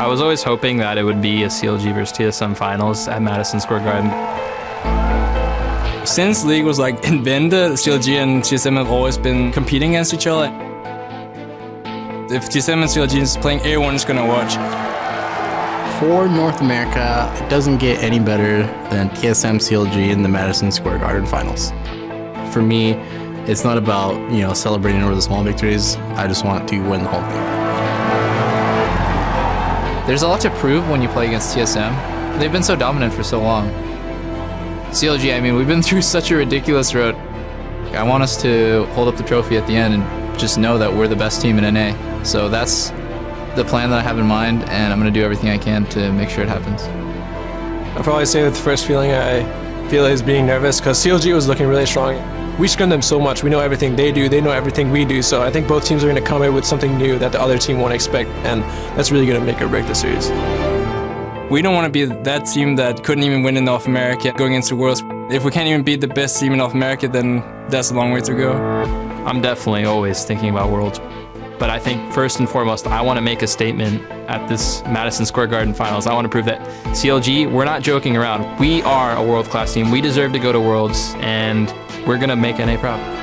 was always hoping that it would be a CLG versus TSM finals at Madison Square Garden. Since League was like invented, CLG and TSM have always been competing against each other. If TSM and CLG is playing, everyone's gonna watch. For North America, it doesn't get any better than TSM CLG in the Madison Square Garden finals. For me, it's not about, celebrating over the small victories. I just want to win the whole thing. There's a lot to prove when you play against TSM. They've been so dominant for so long. CLG, I mean, we've been through such a ridiculous road. I want us to hold up the trophy at the end and just know that we're the best team in NA. So that's the plan that I have in mind, and I'm going to do everything I can to make sure it happens. I'd probably say that the first feeling I feel is being nervous, because CLG was looking really strong. We scrim them so much. We know everything they do. They know everything we do. So I think both teams are going to come in with something new that the other team won't expect, and that's really going to make or break the series. We don't want to be that team that couldn't even win in North America going into Worlds. If we can't even beat the best team in North America, then that's a long way to go. I'm definitely always thinking about Worlds. But I think first and foremost, I want to make a statement at this Madison Square Garden finals. I want to prove that CLG, we're not joking around. We are a world-class team. We deserve to go to Worlds, and we're going to make NA proud.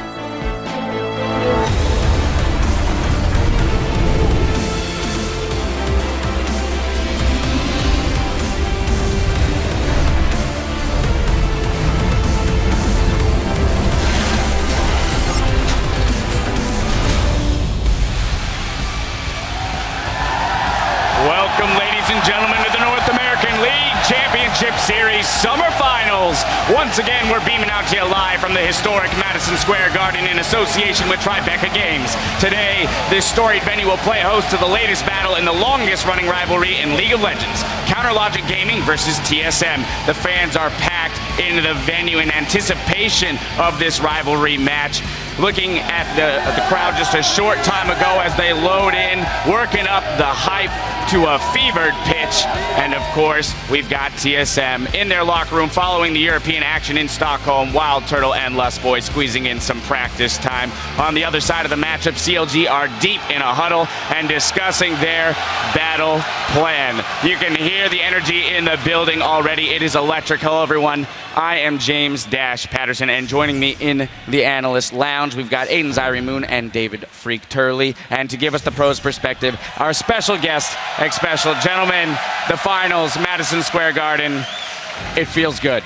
Welcome, ladies and gentlemen, to the North American League Championship Series Summer Finals. Once again, we're beaming out to you live from the historic Madison Square Garden in association with Tribeca Games. Today, this storied venue will play host to the latest battle in the longest-running rivalry in League of Legends, Counterlogic Gaming versus TSM. The fans are packed into the venue in anticipation of this rivalry match. Looking at the crowd just a short time ago as they load in, working up the hype to a fevered pitch. And of course, we've got TSM in their locker room following the European action in Stockholm. Wild Turtle and Lust Boy squeezing in some practice time. On the other side of the matchup, CLG are deep in a huddle and discussing their battle plan. You can hear the energy in the building already. It is electric. Hello, everyone. I am James Dash Patterson, and joining me in the analyst lounge, we've got Aiden Zyrie Moon and David Freak Turley. And to give us the pros perspective, our special guest, special gentlemen, the finals, Madison Square Garden. It feels good.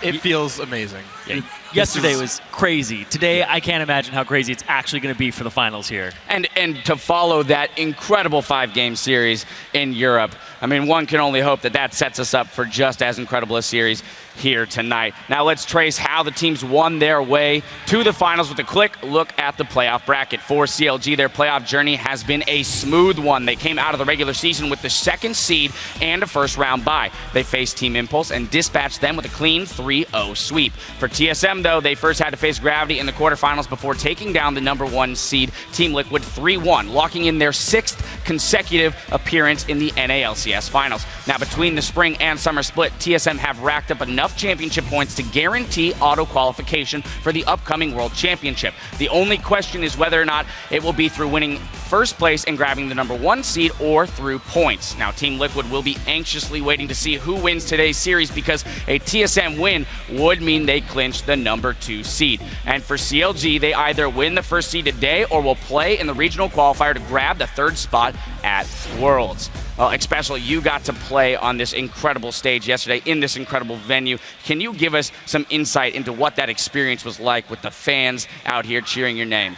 It feels amazing. Yeah. Yesterday was crazy. Today, I can't imagine how crazy it's actually going to be for the finals here. And to follow that incredible 5-game series in Europe, I mean, one can only hope that that sets us up for just as incredible a series here tonight. Now let's trace how the teams won their way to the finals with a quick look at the playoff bracket. For CLG, their playoff journey has been a smooth one. They came out of the regular season with the 2nd seed and a first-round bye. They faced Team Impulse and dispatched them with a clean 3-0 sweep. For TSM, though, they first had to face Gravity in the quarterfinals before taking down the number 1 seed, Team Liquid, 3-1, locking in their 6th consecutive appearance in the NALCS finals. Now, between the spring and summer split, TSM have racked up enough championship points to guarantee auto qualification for the upcoming World Championship. The only question is whether or not it will be through winning first place and grabbing the number 1 seed or through points. Now, Team Liquid will be anxiously waiting to see who wins today's series because a TSM win would mean they clinch the number 2 seed. And for CLG, they either win the first seed today or will play in the regional qualifier to grab the 3rd spot at Worlds. Well, especially you got to play on this incredible stage yesterday in this incredible venue. Can you give us some insight into what that experience was like with the fans out here cheering your name?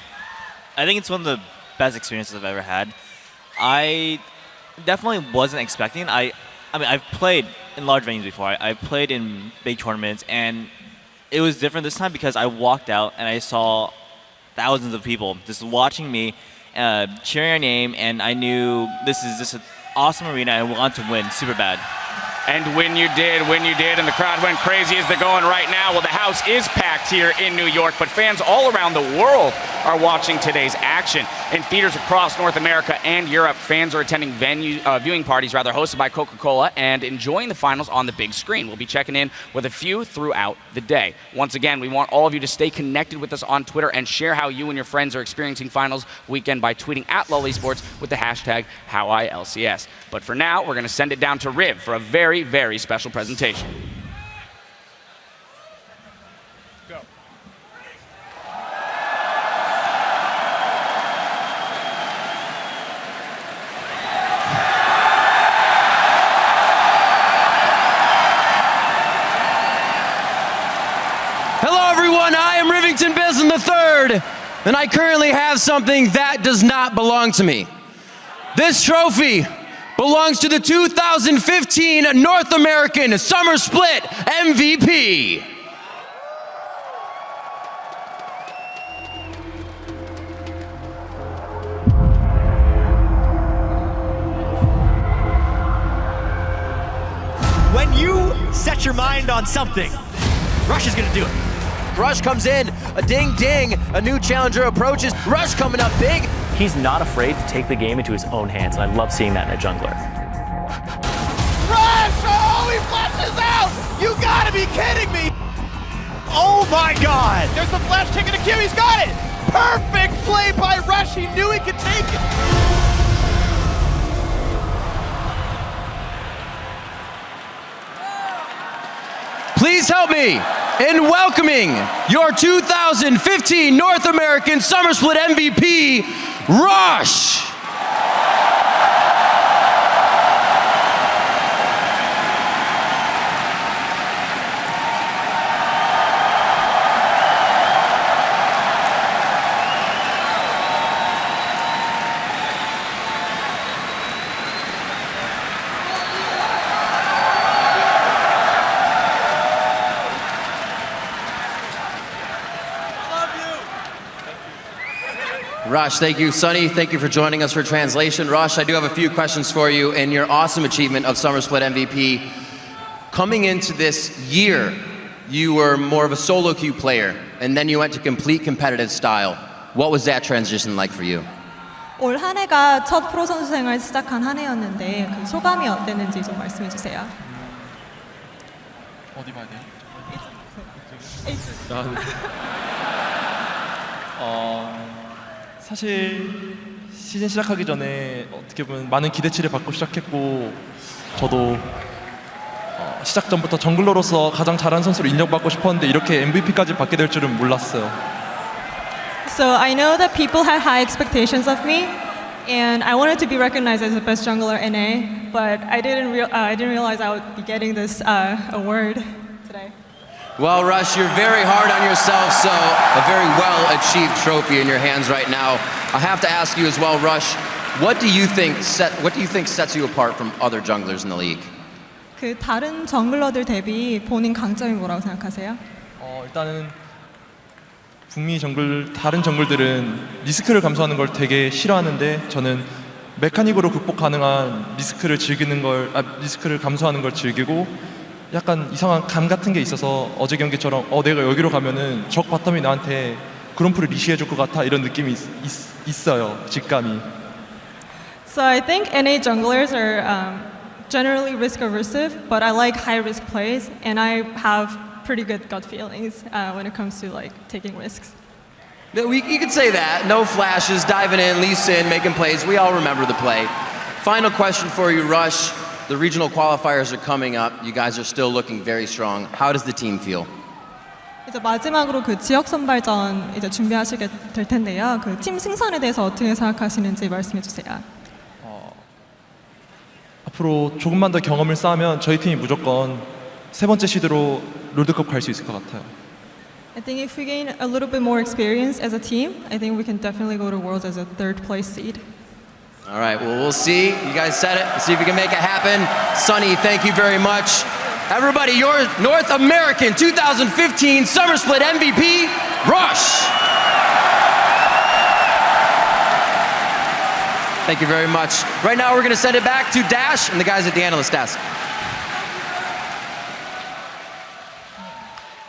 I think it's one of the best experiences I've ever had. I definitely wasn't expecting. I mean, I've played in large venues before. I've played in big tournaments, and it was different this time because I walked out and I saw thousands of people just watching me, cheering our name, and I knew this is just an awesome arena. I want to win super bad. And when you did, and the crowd went crazy as they're going right now, well, the house is packed. packed here in New York, but fans all around the world are watching today's action. In theaters across North America and Europe, fans are attending viewing parties hosted by Coca-Cola and enjoying the finals on the big screen. We'll be checking in with a few throughout the day. Once again, we want all of you to stay connected with us on Twitter and share how you and your friends are experiencing finals weekend by tweeting at Lully Sports with the hashtag HowILCS. But for now, we're going to send it down to Riv for a very, very special presentation. Hello everyone, I am Rivington Bisson III, and I currently have something that does not belong to me. This trophy belongs to the 2015 North American Summer Split MVP. When you set your mind on something, Rush is gonna do it. Rush comes in, a ding ding, a new challenger approaches. Rush coming up big. He's not afraid to take the game into his own hands, and I love seeing that in a jungler. Rush! Oh, he flashes out! You gotta be kidding me! Oh my god! There's the flash taking a Q, he's got it! Perfect play by Rush, he knew he could take it! Please help me in welcoming your 2015 North American Summer Split MVP, Rush! Rush, thank you. Sunny, thank you for joining us for translation. Rush, I do have a few questions for you in your awesome achievement of Summer Split MVP. Coming into this year, you were more of a solo queue player, and then you went to complete competitive style. What was that transition like for you? 올 한 해가 첫 프로 선수 생활 시작한 한 해였는데 그 소감이 어땠는지 좀 말씀해 주세요. 어디 봐야 돼요? 사실 시즌 시작하기 전에 어떻게 보면 많은 기대치를 받고 시작했고 저도 시작 전부터 정글러로서 가장 잘한 선수로 인정받고 싶었는데 이렇게 MVP까지 받게 될 줄은 몰랐어요. So I know that people had high expectations of me, and I wanted to be recognized as the best jungler NA, but I didn't realize I would be getting this award today. Well, Rush, you're very hard on yourself, so a very well-achieved trophy in your hands right now. I have to ask you as well, Rush, what do you think sets you apart from other junglers in the league? 그 다른 정글러들 대비 본인 강점이 뭐라고 생각하세요? 일단은 북미 다른 정글들은 리스크를 감수하는 걸 되게 싫어하는데 저는 메카닉으로 극복 가능한 리스크를 감수하는 걸 즐기고 약간 이상한 감 같은 게 있어서 어제 경기처럼 내가 여기로 가면은 적 바텀이 나한테 그럼프를 리시해줄 것 같아 이런 느낌이 있어요, 직감이. So I think NA junglers are generally risk aversive, but I like high risk plays, and I have pretty good gut feelings when it comes to like taking risks. You could say that. No flashes, diving in, Lee Sin, making plays. We all remember the play. Final question for you, Rush. The regional qualifiers are coming up. You guys are still looking very strong. How does the team feel? 이제 마지막으로 그 지역 선발전 이제 준비하시게 될 텐데요. 그 팀 승산에 대해서 어떻게 생각하시는지 말씀해 주세요. 앞으로 조금만 더 경험을 쌓으면 저희 팀이 무조건 세 번째 시드로 롤드컵 갈 수 있을 것 같아요. I think if we gain a little bit more experience as a team, I think we can definitely go to Worlds as a third place seed. All right, well, we'll see. You guys said it. See if we can make it happen. Sunny, thank you very much. Everybody, your North American 2015 Summer Split MVP, Rush. Thank you very much. Right now, we're going to send it back to Dash and the guys at the analyst desk.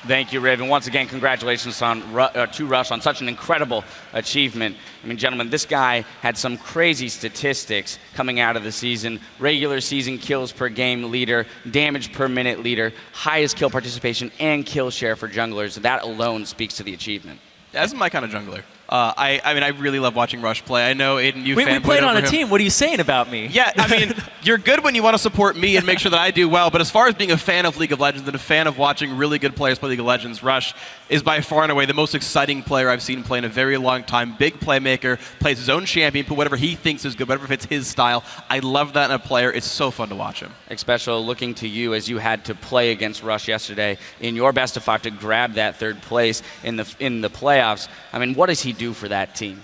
Thank you, Riv. And once again, congratulations to Rush on such an incredible achievement. I mean, gentlemen, this guy had some crazy statistics coming out of the season. Regular season kills per game leader, damage per minute leader, highest kill participation and kill share for junglers. That alone speaks to the achievement. That's my kind of jungler. I mean, I really love watching Rush play. I know, Aiden, you we played on a him. team. What are you saying about me? Yeah, I mean, you're good when you want to support me and make sure that I do well, but as far as being a fan of League of Legends and a fan of watching really good players play League of Legends, Rush is by far and away the most exciting player I've seen play in a very long time. Big playmaker, plays his own champion, put whatever he thinks is good, whatever fits his style. I love that in a player. It's so fun to watch him. Especially looking to you as you had to play against Rush yesterday in your best of 5 to grab that 3rd place in the playoffs. I mean, what does he do for that team?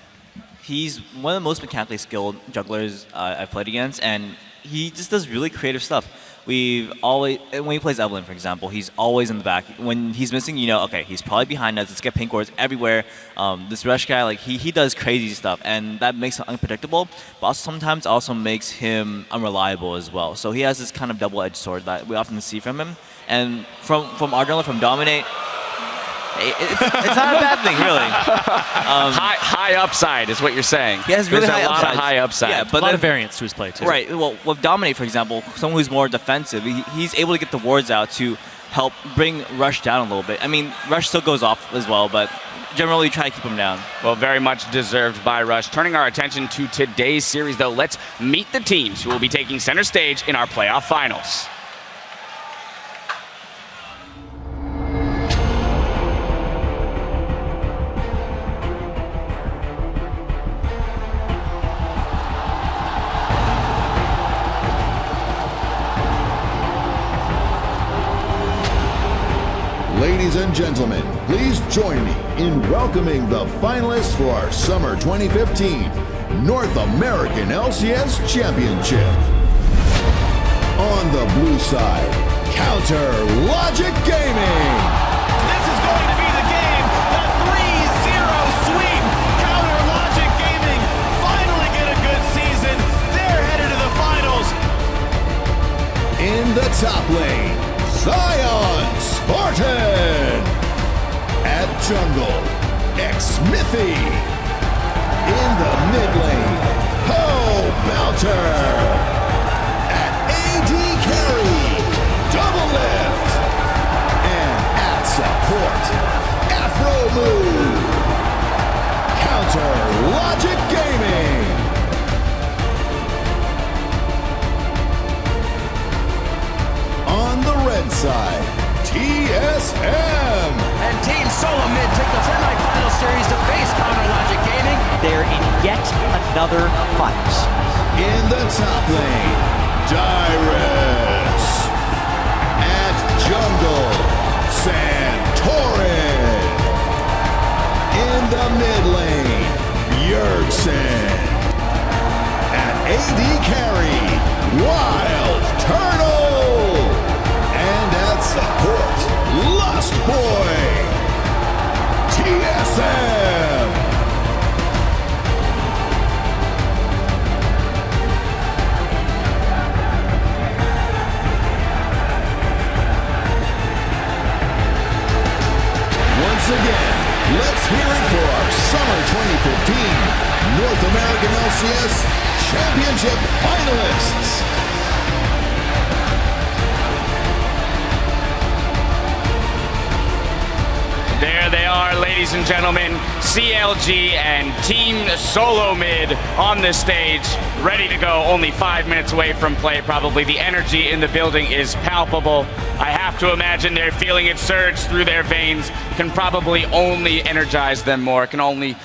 He's one of the most mechanically skilled jugglers I've played against, and he just does really creative stuff. We've always, when he plays Evelynn, for example, he's always in the back. When he's missing, you know, okay, he's probably behind us. Let's get pink wards everywhere. This Rush guy, like he does crazy stuff, and that makes him unpredictable, but also sometimes also makes him unreliable as well. So he has this kind of double-edged sword that we often see from him. And from our jungler, from Dominate, it's not a bad thing, really. High upside is what you're saying. He has really There's high a lot upside. of high upside. Yeah, but a lot of variance to his play, too. Right. Well, with Dominate, for example, someone who's more defensive, he's able to get the wards out to help bring Rush down a little bit. I mean, Rush still goes off as well, but generally try to keep him down. Well, very much deserved by Rush. Turning our attention to today's series, though, let's meet the teams who will be taking center stage in our playoff finals. Ladies and gentlemen, please join me in welcoming the finalists for our Summer 2015 North American LCS Championship. On the blue side, Counter Logic Gaming. This is going to be the game. The 3-0 sweep. Counter Logic Gaming finally get a good season. They're headed to the finals. In the top lane, Zion Spartan. At jungle, X-Smithy. In the mid lane, Ho Belter. At AD carry, Double Lift. And at support, Afro Move. Counter Logic Gaming. On the red side, TSM. And Team Solo Mid take the semifinal series to face Counter Logic Gaming. They're in yet another fight. In the top lane, Dyrus. At jungle, Santorin. In the mid lane, Bjergsen. At AD carry, Wild Turtle. And at support, Lust Boy. TSM. Once again, let's hear it for our Summer 2015 North American LCS Championship finalists. There they are, ladies and gentlemen, CLG and Team Solo Mid on the stage, ready to go, only 5 minutes away from play probably. The energy in the building is palpable. I have to imagine they're feeling it surge through their veins, can probably only energize them more, can only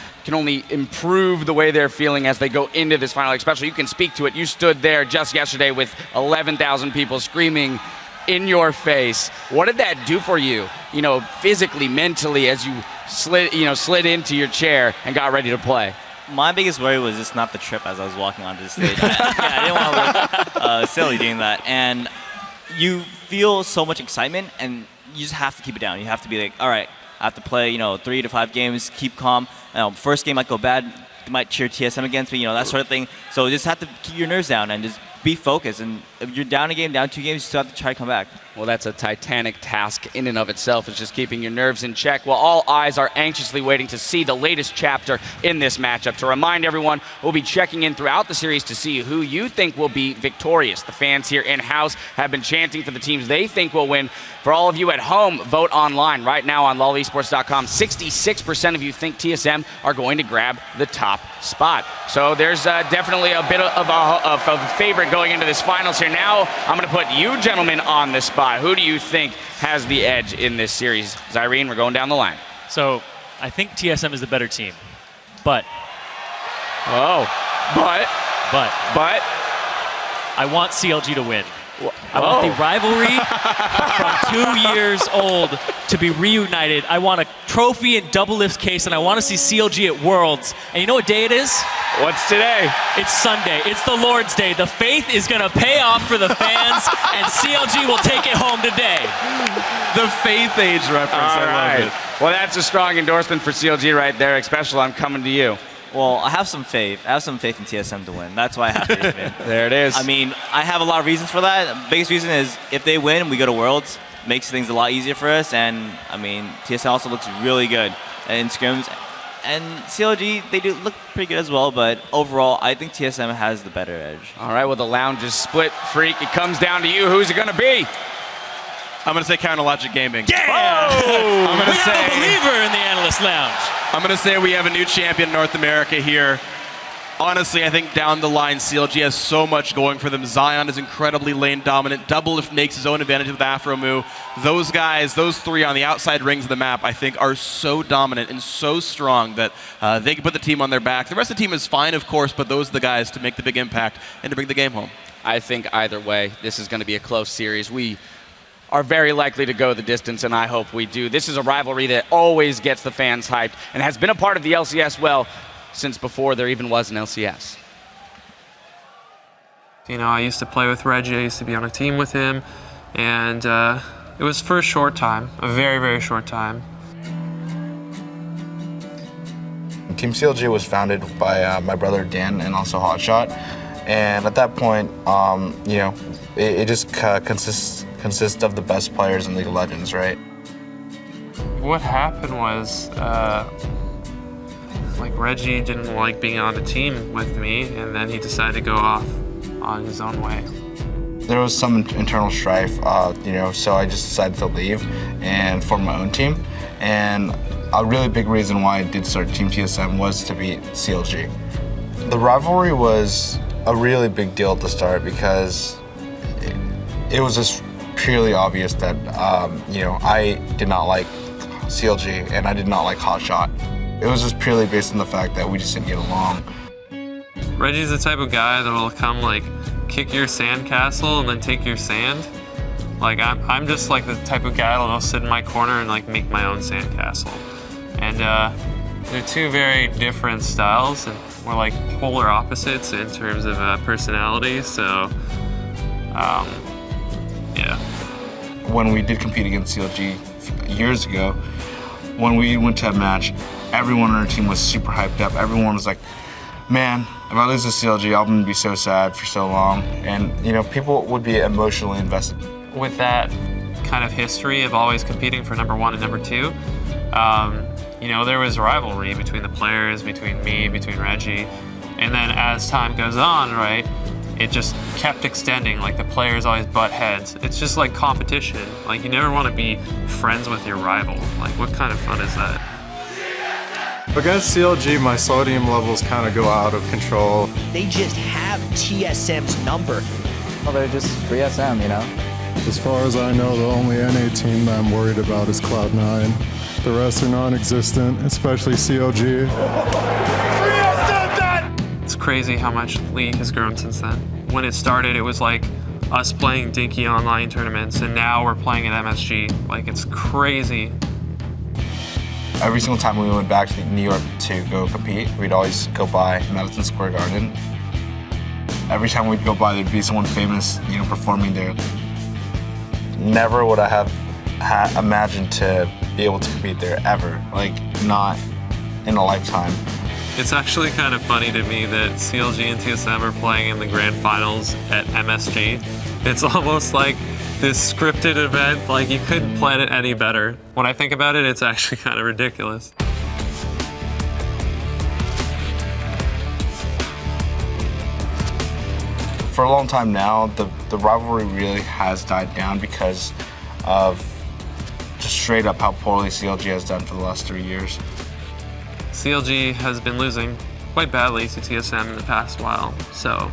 improve the way they're feeling as they go into this final, especially you can speak to it. You stood there just yesterday with 11,000 people screaming in your face. What did that do for you, physically, mentally, as you slid into your chair and got ready to play? My biggest worry was just not the trip as I was walking onto the stage. I didn't want to look silly doing that. And you feel so much excitement, and you just have to keep it down. You have to be like, all right, I have to play, 3 to 5 games, keep calm. First game might go bad, you might cheer TSM against me, that sort of thing. So you just have to keep your nerves down and just be focused. And if you're down a game, down 2 games, you still have to try to come back. Well, that's a titanic task in and of itself. It's just keeping your nerves in check while all eyes are anxiously waiting to see the latest chapter in this matchup. To remind everyone, we'll be checking in throughout the series to see who you think will be victorious. The fans here in-house have been chanting for the teams they think will win. For all of you at home, vote online. Right now on lolesports.com, 66% of you think TSM are going to grab the top spot. So there's definitely a bit of a favorite going into this finals here. Now I'm going to put you gentlemen on the spot. Who do you think has the edge in this series? Zyrene, we're going down the line. So I think TSM is the better team, but I want CLG to win. I want the rivalry from 2 years old to be reunited. I want a trophy in double lift case, and I want to see CLG at Worlds. And you know what day it is? What's today? It's Sunday. It's the Lord's Day. The faith is going to pay off for the fans, and CLG will take it home today. The faith age reference. I love it. Well, that's a strong endorsement for CLG right there. Special, I'm coming to you. Well, I have some faith. I have some faith in TSM to win. That's why I have faith in. There it is. I mean, I have a lot of reasons for that. The biggest reason is if they win, we go to Worlds. Makes things a lot easier for us. And, I mean, TSM also looks really good in scrims. And CLG, they do look pretty good as well. But overall, I think TSM has the better edge. All right, well, the lounge is split. Freak, it comes down to you. Who's it going to be? I'm going to say Counter Logic Gaming. Yeah! I'm going to say have a believer in the Analyst Lounge. I'm going to say we have a new champion in North America here. Honestly, I think down the line, CLG has so much going for them. Zion is incredibly lane dominant. Double Lift makes his own advantage with Afro Mu. Those guys, those 3 on the outside rings of the map, I think are so dominant and so strong that they can put the team on their back. The rest of the team is fine, of course, but those are the guys to make the big impact and to bring the game home. I think either way, this is going to be a close series. We are very likely to go the distance, and I hope we do. This is a rivalry that always gets the fans hyped and has been a part of the LCS, well, since before there even was an LCS. You know, I used to play with Reggie. I used to be on a team with him, and it was for a short time, a very, very short time. Team CLG was founded by my brother Dan and also Hotshot, and at that point, you know, it just consists of the best players in League of Legends, right? What happened was, like Reggie didn't like being on the team with me, and then he decided to go off on his own way. There was some internal strife, you know, so I just decided to leave and form my own team. And a really big reason why I did start Team TSM was to beat CLG. The rivalry was a really big deal at the start because it was just purely obvious that, you know, I did not like CLG and I did not like Hotshot. It was just purely based on the fact that we just didn't get along. Reggie's the type of guy that will come like kick your sandcastle and then take your sand. Like I'm just like the type of guy that'll sit in my corner and like make my own sandcastle. And they're 2 very different styles, and we're like polar opposites in terms of personality. So, yeah. When we did compete against CLG years ago, when we went to a match, everyone on our team was super hyped up. Everyone was like, man, if I lose to CLG, I'm gonna be so sad for so long. And, you know, people would be emotionally invested. With that kind of history of always competing for number 1 and number 2, you know, there was rivalry between the players, between me, between Reggie. And then as time goes on, right, it just kept extending. Like the players always butt heads. It's just like competition. Like you never want to be friends with your rival. Like what kind of fun is that? Against CLG, my sodium levels kind of go out of control. They just have TSM's number. Well, they're just free SM, you know? As far as I know, the only NA team that I'm worried about is Cloud9. The rest are non-existent, especially CLG. It's crazy how much League has grown since then. When it started, it was like us playing dinky online tournaments, and now we're playing at MSG. Like, it's crazy. Every single time we went back to New York to go compete, we'd always go by Madison Square Garden. Every time we'd go by, there'd be someone famous, you know, performing there. Never would I have imagined to be able to compete there ever. Like, not in a lifetime. It's actually kind of funny to me that CLG and TSM are playing in the grand finals at MSG. It's almost like this scripted event, like you couldn't plan it any better. When I think about it, it's actually kind of ridiculous. For a long time now, the rivalry really has died down because of just straight up how poorly CLG has done for the last 3 years. CLG has been losing quite badly to TSM in the past while, so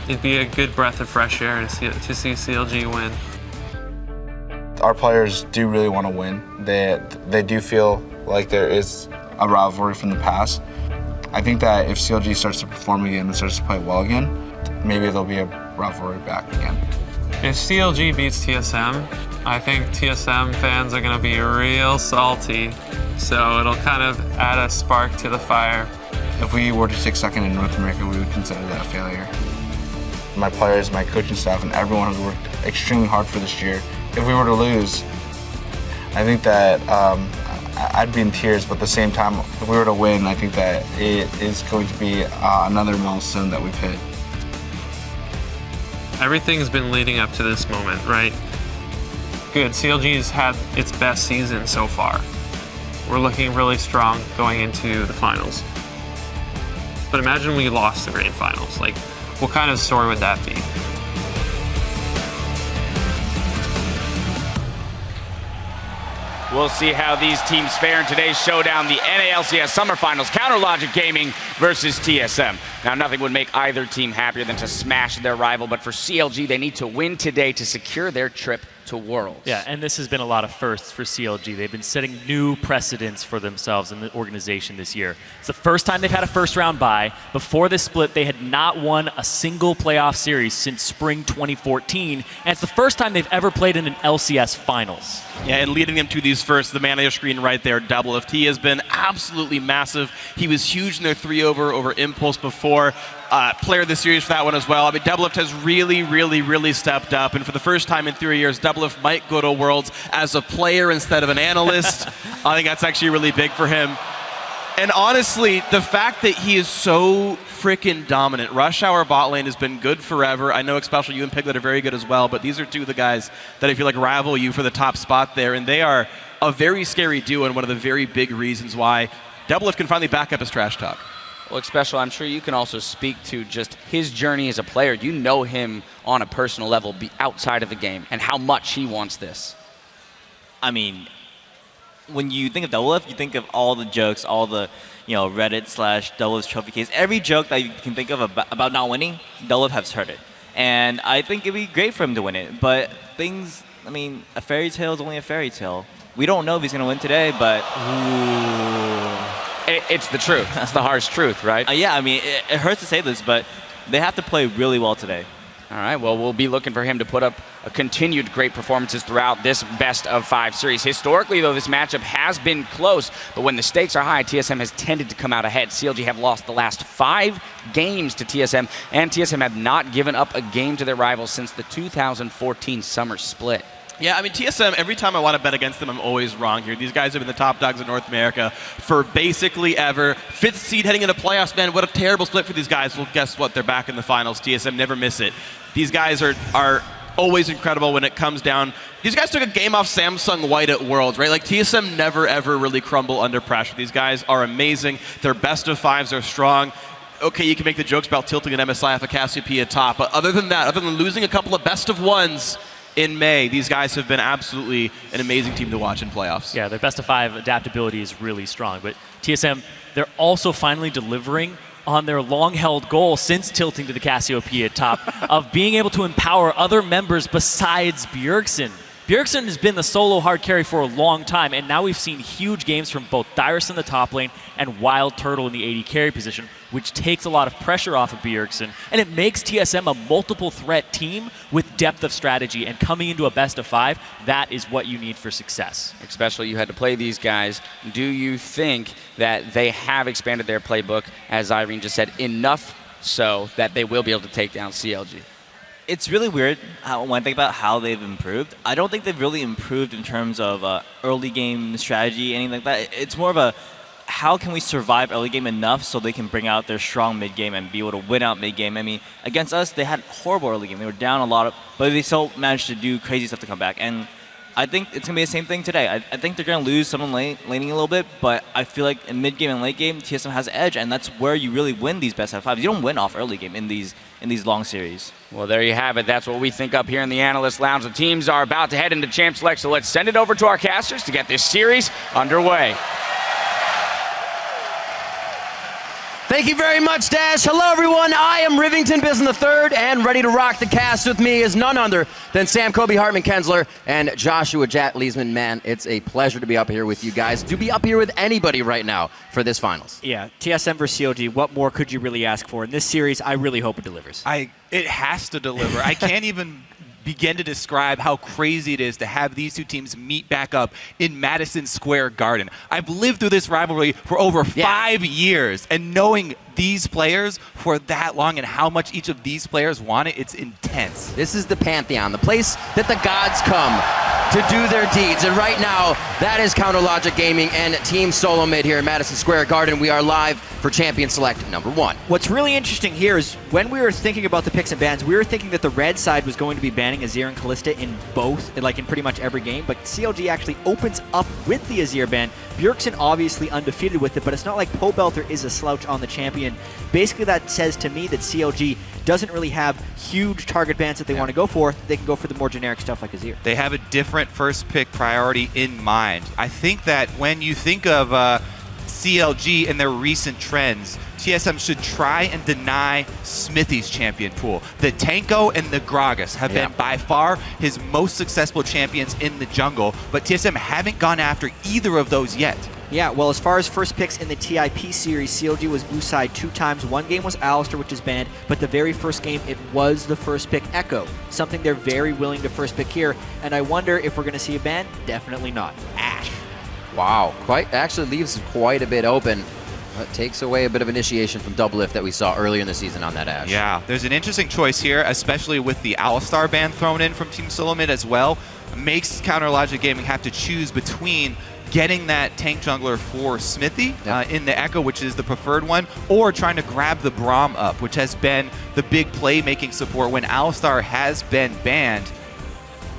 it'd be a good breath of fresh air to see CLG win. Our players do really want to win. They do feel like there is a rivalry from the past. I think that if CLG starts to perform again and starts to play well again, maybe there'll be a rivalry back again. If CLG beats TSM, I think TSM fans are going to be real salty, so it'll kind of add a spark to the fire. If we were to take second in North America, we would consider that a failure. My players, my coaching staff, and everyone has worked extremely hard for this year. If we were to lose, I think that I'd be in tears, but at the same time, if we were to win, I think that it is going to be another milestone that we've hit. Everything's been leading up to this moment, right? Good, CLG's had its best season so far. We're looking really strong going into the finals. But imagine we lost the grand finals. Like, what kind of story would that be? We'll see how these teams fare in today's showdown, the NALCS Summer Finals, CounterLogic Gaming versus TSM. Now, nothing would make either team happier than to smash their rival, but for CLG, they need to win today to secure their trip to Worlds. Yeah, and this has been a lot of firsts for CLG. They've been setting new precedents for themselves in the organization this year. It's the first time they've had a first-round bye. Before this split, they had not won a single playoff series since spring 2014, and it's the first time they've ever played in an LCS Finals. Yeah, and leading them to these first, the man on your screen right there, Doublelift. He has been absolutely massive. He was huge in their 3-over over Impulse before. Player of the series for that one as well. I mean, Doublelift has really stepped up, and for the first time in 3 years, Doublelift might go to Worlds as a player instead of an analyst. I think that's actually really big for him. And honestly, the fact that he is so freaking dominant. Rush Hour bot lane has been good forever. I know especially you and Piglet are very good as well, but these are two of the guys that I feel like rival you for the top spot there, and they are a very scary duo and one of the very big reasons why Doublelift can finally back up his trash talk. Well, Special, I'm sure you can also speak to just his journey as a player. You know him on a personal level outside of the game and how much he wants this. I mean, when you think of Doublelift, you think of all the jokes, all the, Reddit/Doublelift trophy case. Every joke that you can think of about not winning, Doublelift has heard it. And I think it'd be great for him to win it. But a fairy tale is only a fairy tale. We don't know if he's going to win today, but it's the truth. It's the harsh truth, right? It hurts to say this, but they have to play really well today. All right, well, we'll be looking for him to put up a continued great performances throughout this best-of-5 series. Historically, though, this matchup has been close, but when the stakes are high, TSM has tended to come out ahead. CLG have lost the last 5 games to TSM, and TSM have not given up a game to their rivals since the 2014 summer split. Yeah, I mean, TSM, every time I want to bet against them, I'm always wrong here. These guys have been the top dogs in North America for basically ever. 5th seed heading into playoffs, man. What a terrible split for these guys. Well, guess what? They're back in the finals. TSM never miss it. These guys are always incredible when it comes down. These guys took a game off Samsung White at Worlds, right? Like, TSM never, ever really crumble under pressure. These guys are amazing. They're best of 5s. They're strong. Okay, you can make the jokes about tilting an MSI off a Cassiopeia top, but other than that, other than losing a couple of best of 1s, in May, these guys have been absolutely an amazing team to watch in playoffs. Yeah, their best-of-5 adaptability is really strong. But TSM, they're also finally delivering on their long-held goal since tilting to the Cassiopeia top of being able to empower other members besides Bjergsen. Bjergsen has been the solo hard carry for a long time, and now we've seen huge games from both Dyrus in the top lane and Wild Turtle in the AD carry position, which takes a lot of pressure off of Bjergsen, and it makes TSM a multiple threat team with depth of strategy, and coming into a best-of-5, that is what you need for success. Especially you had to play these guys. Do you think that they have expanded their playbook, as Irene just said, enough so that they will be able to take down CLG? It's really weird when I think about how they've improved. I don't think they've really improved in terms of early game strategy, anything like that. It's more of a how can we survive early game enough so they can bring out their strong mid game and be able to win out mid game? I mean, against us, they had horrible early game. They were down a lot, but they still managed to do crazy stuff to come back. And I think it's going to be the same thing today. I think they're going to lose some laning a little bit, but I feel like in mid game and late game, TSM has the edge, and that's where you really win these best out of 5s. You don't win off early game in these long series. Well, there you have it. That's what we think up here in the Analyst Lounge. The teams are about to head into Champ Select, so let's send it over to our casters to get this series underway. Thank you very much, Dash. Hello, everyone. I am Rivington Bisson III, and ready to rock the cast with me is none other than Sam Kobe Hartman Kensler and Joshua Jatt Leesman. Man, it's a pleasure to be up here with you guys, to be up here with anybody right now for this finals. Yeah, TSM versus CLG, what more could you really ask for? In this series, I really hope it delivers. It has to deliver. I can't even begin to describe how crazy it is to have these two teams meet back up in Madison Square Garden. I've lived through this rivalry for over 5 years, and knowing these players for that long and how much each of these players want it, it's intense. This is the Pantheon, the place that the gods come to do their deeds. And right now, that is Counter Logic Gaming and Team Solo Mid here in Madison Square Garden. We are live for Champion Select #1. What's really interesting here is when we were thinking about the picks and bans, we were thinking that the red side was going to be banning Azir and Kalista in both, like in pretty much every game, but CLG actually opens up with the Azir ban. Bjergsen obviously undefeated with it, but it's not like Pobelter is a slouch on the champion. Basically, that says to me that CLG doesn't really have huge target bans that they want to go for. They can go for the more generic stuff like Azir. They have a different first pick priority in mind. I think that when you think of CLG and their recent trends, TSM should try and deny Smithy's champion pool. The Tanko and the Gragas have been by far his most successful champions in the jungle, but TSM haven't gone after either of those yet. Yeah, well, as far as first picks in the TIP series, CLG was blue side 2 times. One game was Alistar, which is banned, but the very first game, it was the first pick Echo, something they're very willing to first pick here. And I wonder if we're going to see a ban. Definitely not. Ashe. Wow, actually leaves quite a bit open. It takes away a bit of initiation from Doublelift that we saw earlier in the season on that Ashe. Yeah, there's an interesting choice here, especially with the Alistar ban thrown in from Team Solo Mid as well. Makes Counter Logic Gaming have to choose between getting that tank jungler for Smithy in the Echo, which is the preferred one, or trying to grab the Braum up, which has been the big playmaking support. When Alistar has been banned,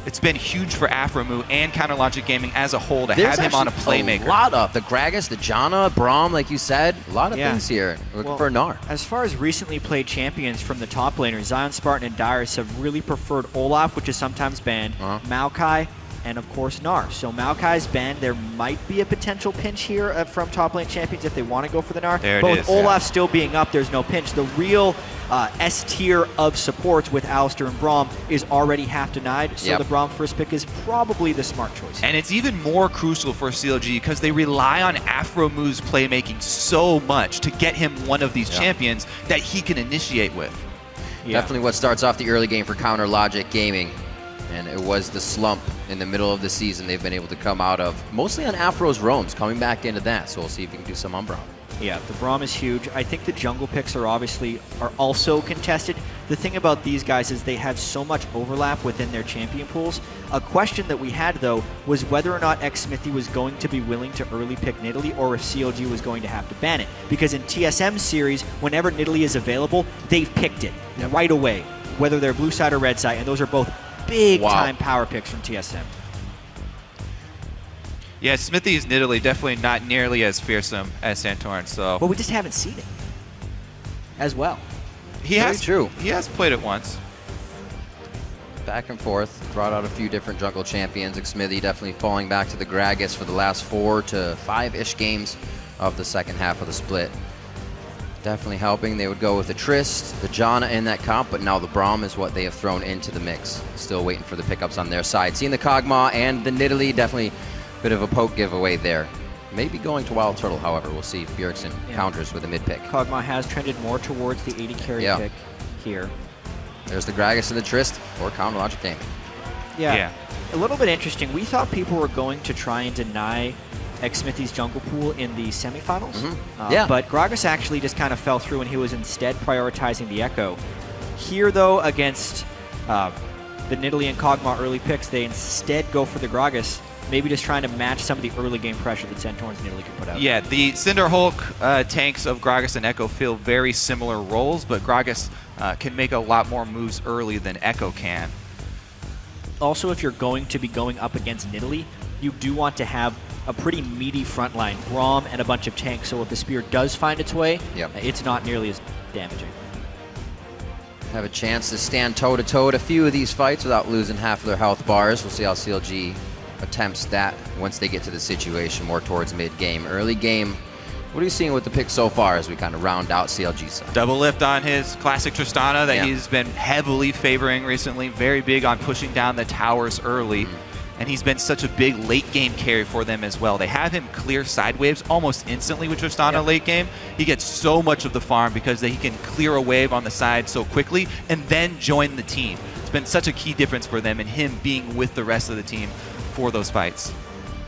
it's been huge for Aphromoo and Counter Logic Gaming as a whole to have him on a playmaker. A lot of the Gragas, the Janna, Braum, like you said, a lot of things here. Looking for a Gnar. As far as recently played champions from the top laners, Zion, Spartan, and Dyrus have really preferred Olaf, which is sometimes banned, Maokai, and of course Gnar. So Maokai's banned. There might be a potential pinch here from top lane champions if they want to go for the Gnar. But with Olaf still being up, there's no pinch. The real S tier of supports with Alistar and Braum is already half denied, so the Braum first pick is probably the smart choice. And it's even more crucial for CLG because they rely on Aphromuu's playmaking so much to get him one of these champions that he can initiate with. Definitely what starts off the early game for Counter Logic Gaming. And it was the slump in the middle of the season they've been able to come out of, mostly on Afro's roams, coming back into that. So we'll see if we can do some on Braum. Yeah, the Braum is huge. I think the jungle picks are also contested. The thing about these guys is they have so much overlap within their champion pools. A question that we had, though, was whether or not Xmithy was going to be willing to early pick Nidalee or if CLG was going to have to ban it. Because in TSM series, whenever Nidalee is available, they've picked it right away, whether they're blue side or red side, and those are both big-time power picks from TSM. Yeah, Smithy's Nidalee definitely not nearly as fearsome as Santorin, so... But we just haven't seen it as well. He has played it once. Back and forth, brought out a few different jungle champions. Xmithy definitely falling back to the Gragas for the last 4 to 5-ish games of the second half of the split. Definitely helping. They would go with the Trist, the Janna in that comp, but now the Braum is what they have thrown into the mix. Still waiting for the pickups on their side. Seeing the Kog'Maw and the Nidalee, definitely a bit of a poke giveaway there. Maybe going to Wild Turtle, however. We'll see if Bjergsen counters with a mid pick. Kog'Maw has trended more towards the 80 carry pick here. There's the Gragas and the Trist or Counter Logic Gaming. Yeah. A little bit interesting. We thought people were going to try and deny Xmithy's jungle pool in the semifinals. But Gragas actually just kind of fell through and he was instead prioritizing the Echo. Here, though, against the Nidalee and Kog'Maw early picks, they instead go for the Gragas. maybe just trying to match some of the early game pressure that Santorum's and Italy can put out. Yeah, the Cinder Hulk tanks of Gragas and Echo fill very similar roles, but Gragas can make a lot more moves early than Echo can. Also, if you're going to be going up against Nidalee, you do want to have a pretty meaty front line, Grom and a bunch of tanks, so if the spear does find its way, it's not nearly as damaging. Have a chance to stand toe-to-toe at a few of these fights without losing half of their health bars. We'll see how CLG attempts that once they get to the situation more towards mid-game. Early game, what are you seeing with the pick so far as we kind of round out CLG's side? Double lift on his classic Tristana that he's been heavily favoring recently. Very big on pushing down the towers early. And he's been such a big late game carry for them as well. They have him clear side waves almost instantly with Tristana late game. He gets so much of the farm because he can clear a wave on the side so quickly and then join the team. It's been such a key difference for them and him being with the rest of the team for those fights.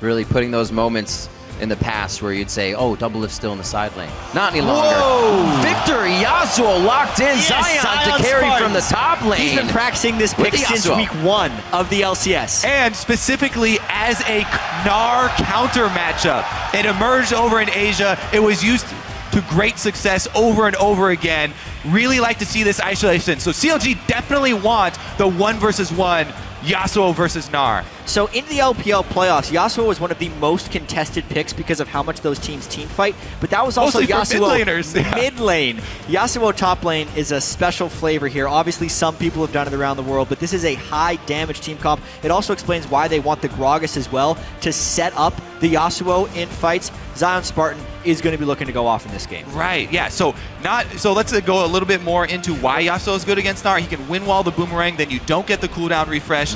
Really putting those moments in the past where you'd say, oh, double lift still in the side lane. Not any longer. Whoa! Victor Yasuo locked in. Zion to carry from the top lane. He's been practicing this pick since week 1 of the LCS. And specifically as a Gnar counter matchup. It emerged over in Asia. It was used to great success over and over again. Really like to see this isolation. So CLG definitely want the 1 versus 1 Yasuo versus Gnar. So in the LPL playoffs, Yasuo was one of the most contested picks because of how much those teams team fight, but that was also Yasuo mid lane. Yasuo top lane is a special flavor here. Obviously, some people have done it around the world, but this is a high damage team comp. It also explains why they want the Gragas as well to set up the Yasuo in fights. Zion Spartan is going to be looking to go off in this game. Right, yeah, so let's go a little bit more into why Yasuo is good against Gnar. He can win wall the boomerang, then you don't get the cooldown refresh.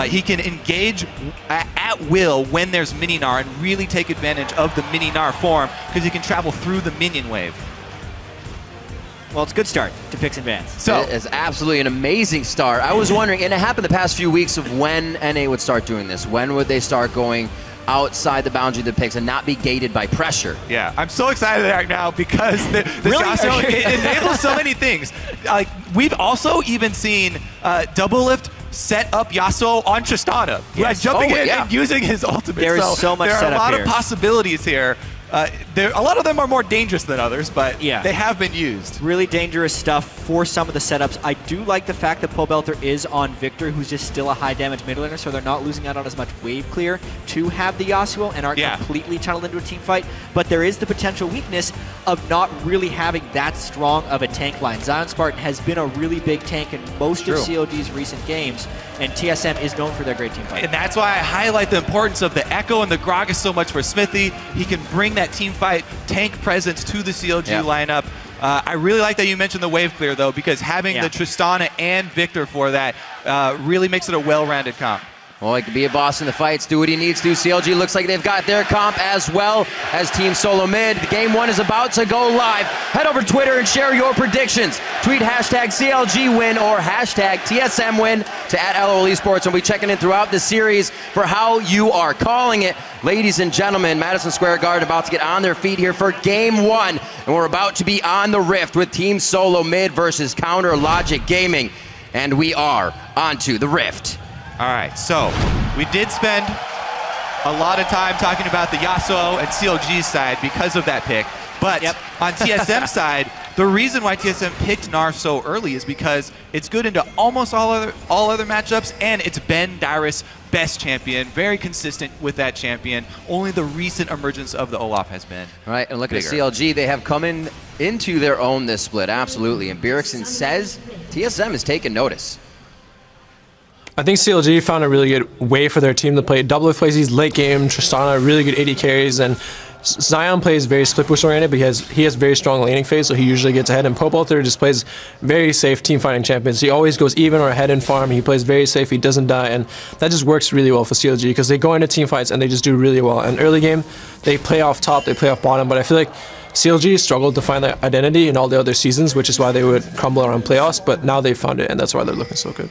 He can engage at will when there's mini Gnar and really take advantage of the mini Gnar form because he can travel through the minion wave. Well, it's a good start to picks and bans. So it is absolutely an amazing start. I was wondering, and it happened the past few weeks, of when NA would start doing this. When would they start going outside the boundary of the picks and not be gated by pressure? Yeah, I'm so excited right now because this Yasuo, it enables so many things. Like we've also even seen double lift set up Yasuo on Tristana, jumping in and using his ultimate. There is so much there are setup a lot here. of possibilities here. A lot of them are more dangerous than others, but they have been used. Really dangerous stuff for some of the setups. I do like the fact that Pobelter is on Victor, who's just still a high damage mid laner, so they're not losing out on as much wave clear to have the Yasuo and aren't completely tunneled into a team fight. But there is the potential weakness of not really having that strong of a tank line. Zion Spartan has been a really big tank in most of COG's recent games, and TSM is known for their great team fight. And that's why I highlight the importance of the Echo and the Gragas so much for Smithy. He can bring that team fight tank presence to the CLG lineup. I really like that you mentioned the wave clear, though, because having the Tristana and Victor for that really makes it a well-rounded comp. Well, he can be a boss in the fights, do what he needs to. CLG looks like they've got their comp as well as Team Solo Mid. The game 1 is about to go live. Head over to Twitter and share your predictions. Tweet hashtag CLG win or hashtag TSM win to @LOL Esports, and we'll be checking in throughout the series for how you are calling it. Ladies and gentlemen, Madison Square Garden about to get on their feet here for game 1, and we're about to be on the Rift with Team Solo Mid versus Counter Logic Gaming, and we are onto the Rift. All right, so we did spend a lot of time talking about the Yasuo and CLG side because of that pick, but on TSM side, the reason why TSM picked Gnar so early is because it's good into almost all other matchups, and it's Ben Dyrus' best champion, very consistent with that champion. Only the recent emergence of the Olaf has been All right, and look bigger. at CLG. They have come into their own this split, absolutely. And Bjergsen says TSM has taken notice. I think CLG found a really good way for their team to play. Double plays these late game, Tristana really good AD carries, and Zion plays very split push oriented, but he has very strong laning phase, so he usually gets ahead. And Pobelter just plays very safe team fighting champions. He always goes even or ahead in farm. He plays very safe. He doesn't die, and that just works really well for CLG because they go into team fights and they just do really well. And early game, they play off top, they play off bottom, but I feel like CLG struggled to find their identity in all the other seasons, which is why they would crumble around playoffs. But now they found it, and that's why they're looking so good.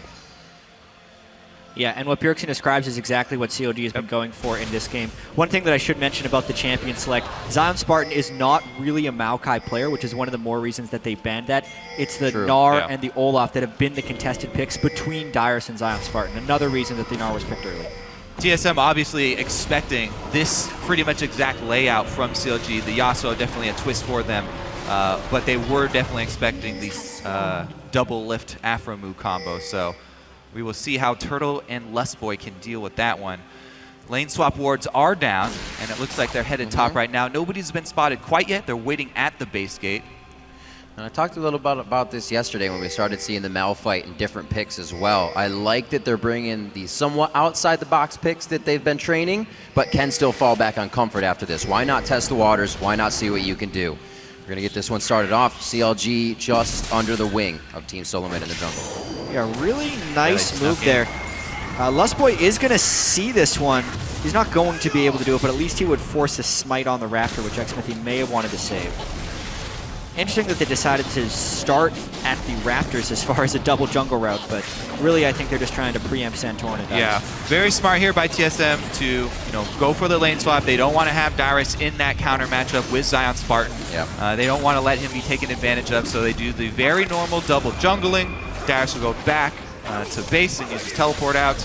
Yeah, and what Bjergsen describes is exactly what COG has been going for in this game. One thing that I should mention about the champion select, Zion Spartan is not really a Maokai player, which is one of the more reasons that they banned that. It's the Gnar and the Olaf that have been the contested picks between Dyrus and Zion Spartan. Another reason that the Gnar was picked early. TSM obviously expecting this pretty much exact layout from CLG. The Yasuo definitely a twist for them, but they were definitely expecting these double lift Afro move combo. So we will see how Turtle and Lustboy can deal with that one. Lane swap wards are down, and it looks like they're headed top right now. Nobody's been spotted quite yet. They're waiting at the base gate. And I talked a little about this yesterday when we started seeing the Malphite and different picks as well. I like that they're bringing the somewhat outside the box picks that they've been training, but can still fall back on comfort after this. Why not test the waters? Why not see what you can do? We're going to get this one started off. CLG just under the wing of Team Solomon in the jungle. Yeah, really nice move there. Lustboy is going to see this one. He's not going to be able to do it, but at least he would force a smite on the Raptor, which Xmithie may have wanted to save. Interesting that they decided to start at the Raptors as far as a double jungle route, but really I think they're just trying to preempt Santorin and Dyrus. Yeah, very smart here by TSM to go for the lane swap. They don't want to have Dyrus in that counter matchup with Zion Spartan. Yep. They don't want to let him be taken advantage of, so they do the very normal double jungling. Dyrus will go back to base and use his teleport out.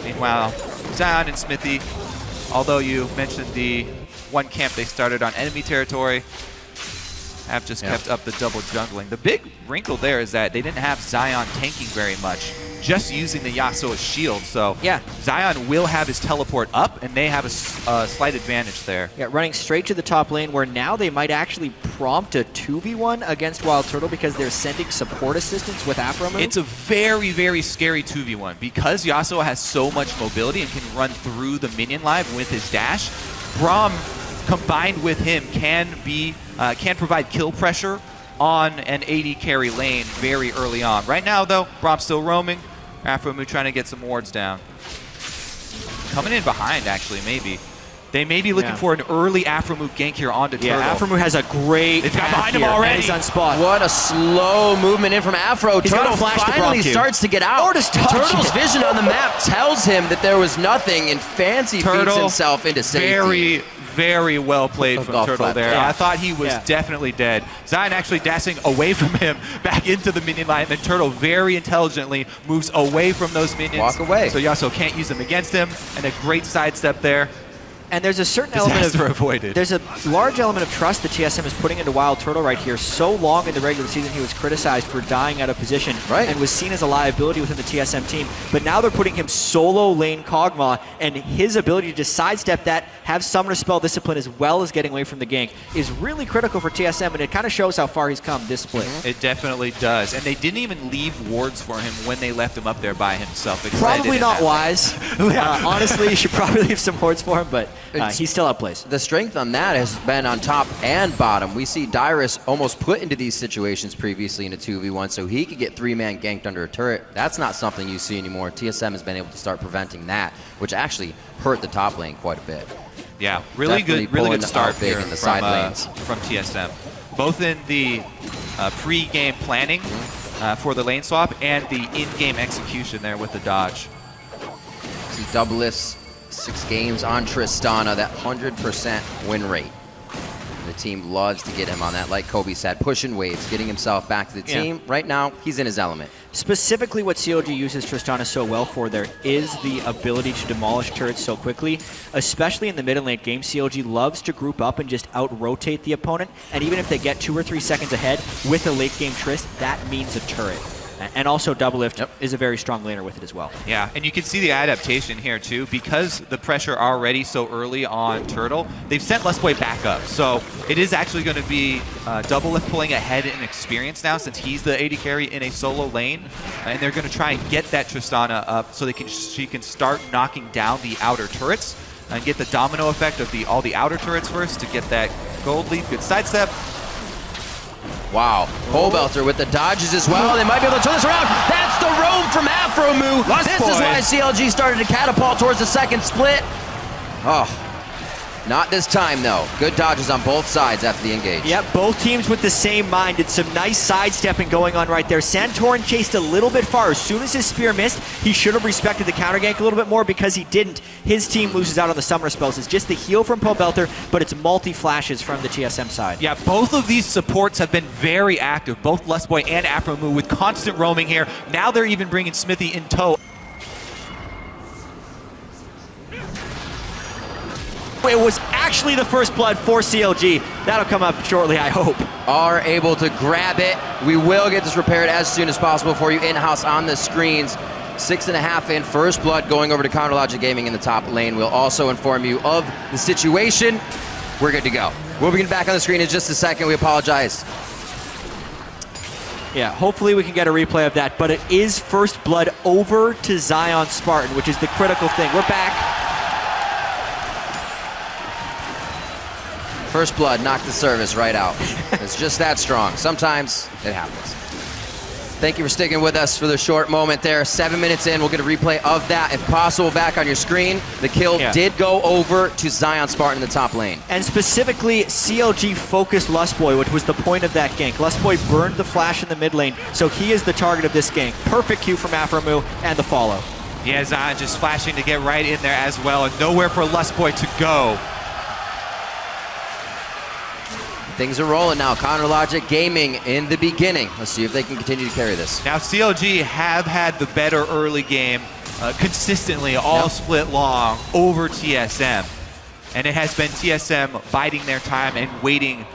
Meanwhile, Zion and Xmithie, although you mentioned the one camp they started on enemy territory, have just kept up the double jungling. The big wrinkle there is that they didn't have Zion tanking very much, just using the Yasuo as shield. So Zion will have his teleport up, and they have a slight advantage there. Yeah, running straight to the top lane, where now they might actually prompt a 2v1 against Wild Turtle because they're sending support assistance with Afro move. It's a very, very scary 2v1 because Yasuo has so much mobility and can run through the minion line with his dash. Braum, combined with him, can provide kill pressure on an AD carry lane very early on. Right now, though, Braum's still roaming. Afromu trying to get some wards down. Coming in behind, actually, maybe. They may be looking for an early Afromu gank here onto Turtle. Yeah, Afromu has a great It's got behind him already. He's on spot. What a slow movement in from Afro. He's got Turtle a flash to finally Braum, too. starts to get out. Or just touch Turtle's it. vision on the map tells him that there was nothing, and Fancy feeds himself into safety. Very well played from Turtle there. Yeah. I thought he was definitely dead. Zion actually dashing away from him back into the minion line, and then Turtle very intelligently moves away from those minions. Walk away. So Yasuo can't use them against him, and a great sidestep there. And there's a certain element of avoided. There's a large element of trust that TSM is putting into Wild Turtle right here. So long in the regular season, he was criticized for dying out of position and was seen as a liability within the TSM team. But now they're putting him solo lane Kog'Maw, and his ability to just sidestep that, have Summoner Spell discipline as well as getting away from the gank is really critical for TSM, and it kind of shows how far he's come this split. It definitely does. And they didn't even leave wards for him when they left him up there by himself. Probably not wise. Honestly, you should probably leave some wards for him, but he still outplays. The strength on that has been on top and bottom. We see Dyrus almost put into these situations previously in a 2v1 so he could get three-man ganked under a turret. That's not something you see anymore. TSM has been able to start preventing that, which actually hurt the top lane quite a bit. Yeah, really good start big here in the side lanes. from TSM. Both in the pre-game planning for the lane swap and the in-game execution there with the dodge. See double lifts, 6 games on Tristana, that 100% win rate. The team loves to get him on that, like Kobe said, pushing waves, getting himself back to the team. Right now, he's in his element. Specifically, what CLG uses Tristana so well for there is the ability to demolish turrets so quickly, especially in the mid and late game. CLG loves to group up and just out-rotate the opponent, and even if they get 2 or 3 seconds ahead with a late game Trist, that means a turret. And also Double Lift is a very strong laner with it as well. Yeah, and you can see the adaptation here too. Because the pressure already so early on Turtle, they've sent Lustboy back up. So it is actually going to be Double Lift pulling ahead in experience now since he's the AD carry in a solo lane. And they're going to try and get that Tristana up so she can start knocking down the outer turrets and get the domino effect of all the outer turrets first to get that gold lead. Good sidestep. Wow, Pole Belter with the dodges as well. They might be able to turn this around. That's the roam from Afromu. This is why CLG started to catapult towards the second split. Oh, not this time though. Good dodges on both sides after the engage. Yep, both teams with the same mind. It's some nice sidestepping going on right there. Santorin chased a little bit far. As soon as his spear missed, he should have respected the counter gank a little bit more because he didn't. His team loses out on the summoner spells. It's just the heal from Pole Belter, but it's multi-flashes from the TSM side. Yeah, both of these supports have been very active, both Lustboy and Afromu with constant roaming here. Now they're even bringing Xmithie in tow. it was actually the first blood for CLG. That'll come up shortly, I hope. Are able to grab it. We will get this repaired as soon as possible for you in-house on the screens. 6.5 in, first blood going over to CounterLogic Gaming in the top lane. We'll also inform you of the situation. We're good to go. We'll be back on the screen in just a second. We apologize. Yeah, hopefully we can get a replay of that, but it is first blood over to Zion Spartan, which is the critical thing. We're back. First blood knocked the service right out. It's just that strong. Sometimes it happens. Thank you for sticking with us for the short moment there. 7 minutes in, we'll get a replay of that, if possible, back on your screen. The kill did go over to Zion Spartan in the top lane. And specifically, CLG focused Lustboy, which was the point of that gank. Lustboy burned the flash in the mid lane, so he is the target of this gank. Perfect cue from Aphromoo and the follow. Yeah, Zion just flashing to get right in there as well, and nowhere for Lustboy to go. Things are rolling now. CounterLogic Gaming in the beginning. Let's see if they can continue to carry this. Now CLG have had the better early game consistently all split long over TSM. And it has been TSM biding their time and waiting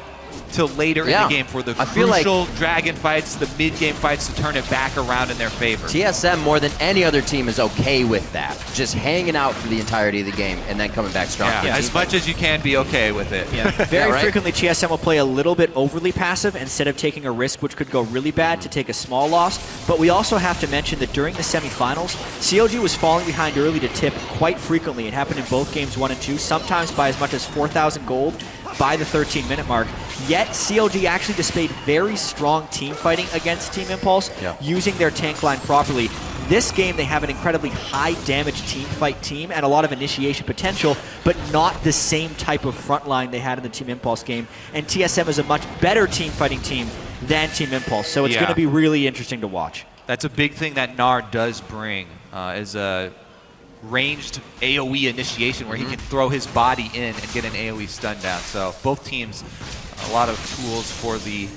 till later in the game for the crucial dragon fights, the mid-game fights to turn it back around in their favor. TSM more than any other team is okay with that. Just hanging out for the entirety of the game and then coming back strong. Yeah, as much as you can be okay with it. Yeah. Very frequently, TSM will play a little bit overly passive instead of taking a risk which could go really bad to take a small loss. But we also have to mention that during the semifinals, CLG was falling behind early to tip quite frequently. It happened in both games 1 and 2, sometimes by as much as 4,000 gold by the 13-minute mark. Yet CLG actually displayed very strong team fighting against Team Impulse, using their tank line properly. This game, they have an incredibly high damage team fight team and a lot of initiation potential, but not the same type of front line they had in the Team Impulse game. And TSM is a much better team fighting team than Team Impulse, so it's going to be really interesting to watch. That's a big thing that Gnar does bring, is a ranged AoE initiation where he can throw his body in and get an AoE stun down. So both teams, a lot of tools for the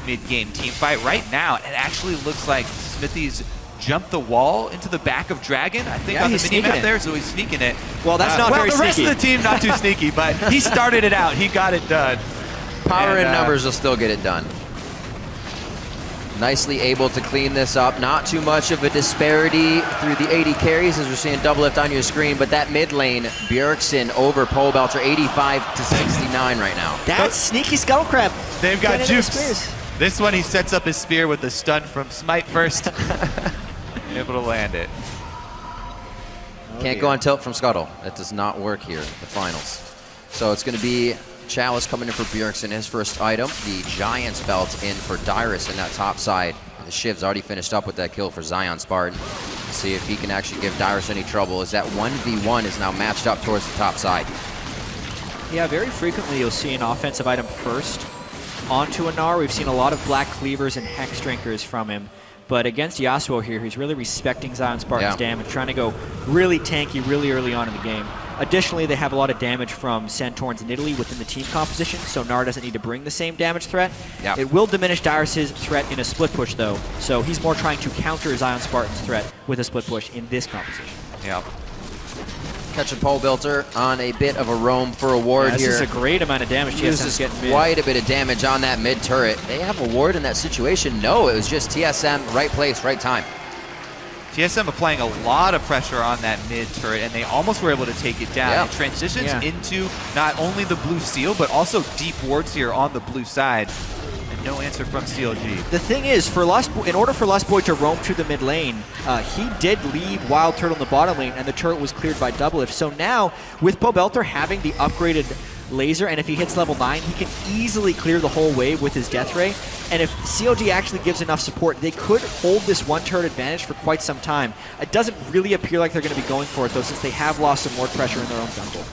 mid-game team fight. Right now, it actually looks like Smithy's jumped the wall into the back of Dragon, I think, on the mini-map there, so he's sneaking it. Well, that's not very sneaky. The rest of the team, not too sneaky, but he started it out. He got it done. Power and numbers will still get it done. Nicely able to clean this up. Not too much of a disparity through the 80 carries as we're seeing Doublelift on your screen, but that mid lane, Bjergsen over Pobelter, 85 to 69 right now. That's sneaky Scuttle Crab. They've got Jukes. This one he sets up his spear with the stun from Smite first. Able to land it. Can't go on tilt from Scuttle. That does not work here at the finals. So it's going to be Chalice coming in for Bjergsen, his first item. The Giant's Belt in for Dyrus in that top side. The Shiv's already finished up with that kill for Zion Spartan. Let's see if he can actually give Dyrus any trouble, as that 1v1 is now matched up towards the top side. Yeah, very frequently you'll see an offensive item first onto a Gnar. We've seen a lot of Black Cleavers and Hex Drinkers from him. But against Yasuo here, he's really respecting Zion Spartan's damage, trying to go really tanky really early on in the game. Additionally, they have a lot of damage from Santorn's Nidalee within the team composition, so Gnar doesn't need to bring the same damage threat. It will diminish Dyrus' threat in a split push, though, so he's more trying to counter Zion Spartan's threat with a split push in this composition. Catching Pobelter on a bit of a roam for a ward here. This is a great amount of damage TSM's getting mid. Quite a bit of damage on that mid turret. They have a ward in that situation. No, it was just TSM, right place, right time. TSM applying a lot of pressure on that mid turret, and they almost were able to take it down. It transitions into not only the blue seal, but also deep wards here on the blue side. And no answer from CLG. The thing is, for in order for Lustboy to roam to the mid lane, he did leave Wild Turtle in the bottom lane, and the turret was cleared by Doublelift. So now, with Pobelter having the upgraded laser, and if he hits level 9, he can easily clear the whole wave with his Death Ray. And if CLG actually gives enough support, they could hold this one turret advantage for quite some time. It doesn't really appear like they're going to be going for it, though, since they have lost some more pressure in their own jungle.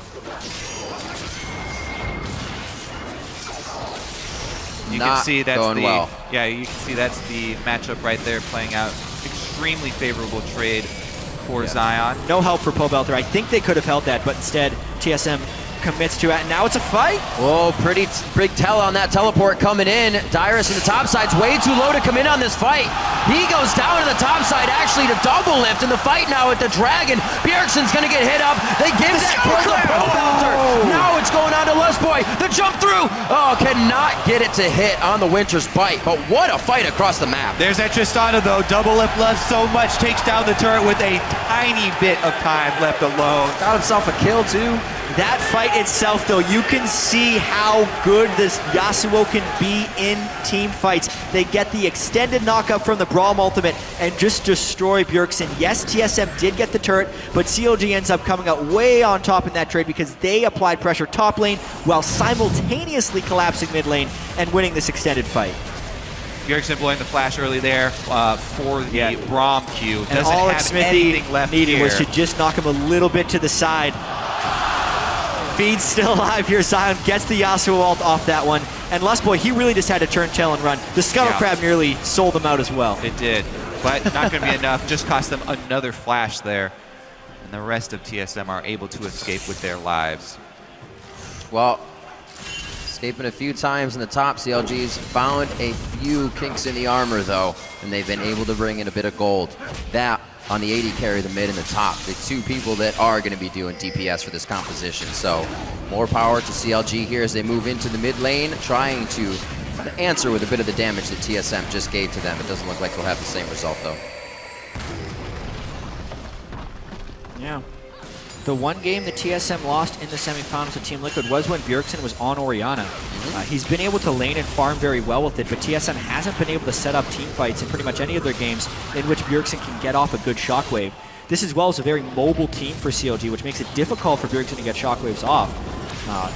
You can see that's you can see that's the matchup right there playing out. Extremely favorable trade for Zion. No help for Pobelter. I think they could have held that, but instead TSM commits to it, and now it's a fight. Whoa, pretty big tell on that teleport coming in. Dyrus in the top side's way too low to come in on this fight. He goes down to the top side actually to double lift in the fight now with the Dragon. Bjergsen's gonna get hit up. They give that towards the Pro Bouncer. Now it's going on to Lustboy. The jump through. Oh, cannot get it to hit on the Winter's Bite, but what a fight across the map. There's that Tristana though, double lift left so much, takes down the turret with a tiny bit of time left alone. Got himself a kill too. That fight itself, though, you can see how good this Yasuo can be in team fights. They get the extended knockup from the Braum ultimate and just destroy Bjergsen. Yes, TSM did get the turret, but CLG ends up coming out way on top in that trade because they applied pressure top lane while simultaneously collapsing mid lane and winning this extended fight. Bjergsen blowing the flash early there for the Braum Q. And Doesn't all have Smithy anything left needed here. was to just knock him a little bit to the side. Feed's still alive here. Zion gets the Yasuo ult off that one. And Lustboy, he really just had to turn tail and run. The Scuttle Crab nearly sold him out as well. It did, but not going to be enough. Just cost them another flash there. And the rest of TSM are able to escape with their lives. Well, escaping a few times in the top, CLG's found a few kinks in the armor though, and they've been able to bring in a bit of gold. That on the AD carry, the mid and the top, the two people that are going to be doing DPS for this composition. So more power to CLG here as they move into the mid lane, trying to answer with a bit of the damage that TSM just gave to them. It doesn't look like they'll have the same result though. Yeah. The one game that TSM lost in the semifinals of Team Liquid was when Bjergsen was on Orianna. He's been able to lane and farm very well with it, but TSM hasn't been able to set up team fights in pretty much any of their games in which Bjergsen can get off a good shockwave. This as well is a very mobile team for CLG, which makes it difficult for Bjergsen to get shockwaves off.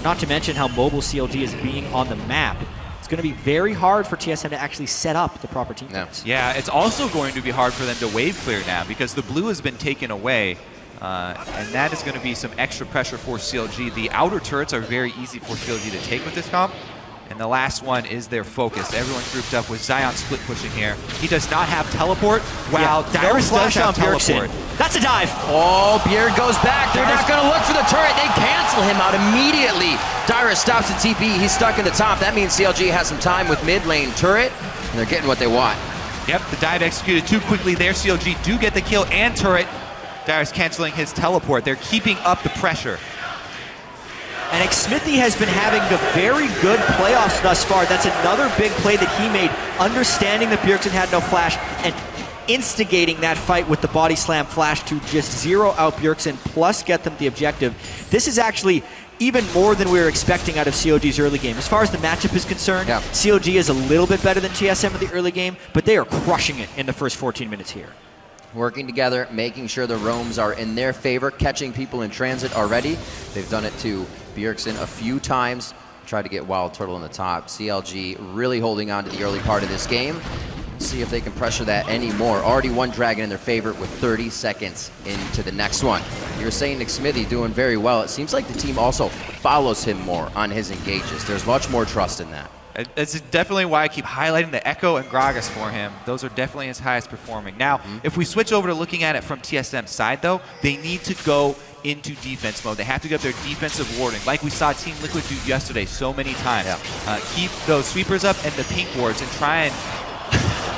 Not to mention how mobile CLG is being on the map. It's going to be very hard for TSM to actually set up the proper team fights. Yeah, it's also going to be hard for them to wave clear now because the blue has been taken away. And that is going to be some extra pressure for CLG. The outer turrets are very easy for CLG to take with this comp. And the last one is their focus. Everyone's grouped up with Zion split pushing here. He does not have teleport, while Dyrus does have teleport. That's a dive. Oh, Beard goes back. They're not going to look for the turret. They cancel him out immediately. Dyrus stops the TP. He's stuck in the top. That means CLG has some time with mid lane turret, and they're getting what they want. Yep, the dive executed too quickly there. CLG do get the kill and turret. Dyrus canceling his teleport. They're keeping up the pressure. And Xmithie has been having a very good playoffs thus far. That's another big play that he made, understanding that Bjergsen had no flash and instigating that fight with the body slam flash to just zero out Bjergsen plus get them the objective. This is actually even more than we were expecting out of COG's early game. As far as the matchup is concerned, COG is a little bit better than TSM in the early game, but they are crushing it in the first 14 minutes here. Working together, making sure the roams are in their favor, catching people in transit already. They've done it to Bjergsen a few times, tried to get Wild Turtle in the top. CLG really holding on to the early part of this game. See if they can pressure that anymore. Already one Dragon in their favor with 30 seconds into the next one. You were saying Xmithie doing very well. It seems like the team also follows him more on his engages. There's much more trust in that. It's definitely why I keep highlighting the Echo and Gragas for him. Those are definitely his highest performing. Now, if we switch over to looking at it from TSM's side, though, they need to go into defense mode. They have to get their defensive warding, like we saw Team Liquid do yesterday so many times. Keep those sweepers up and the pink wards and try and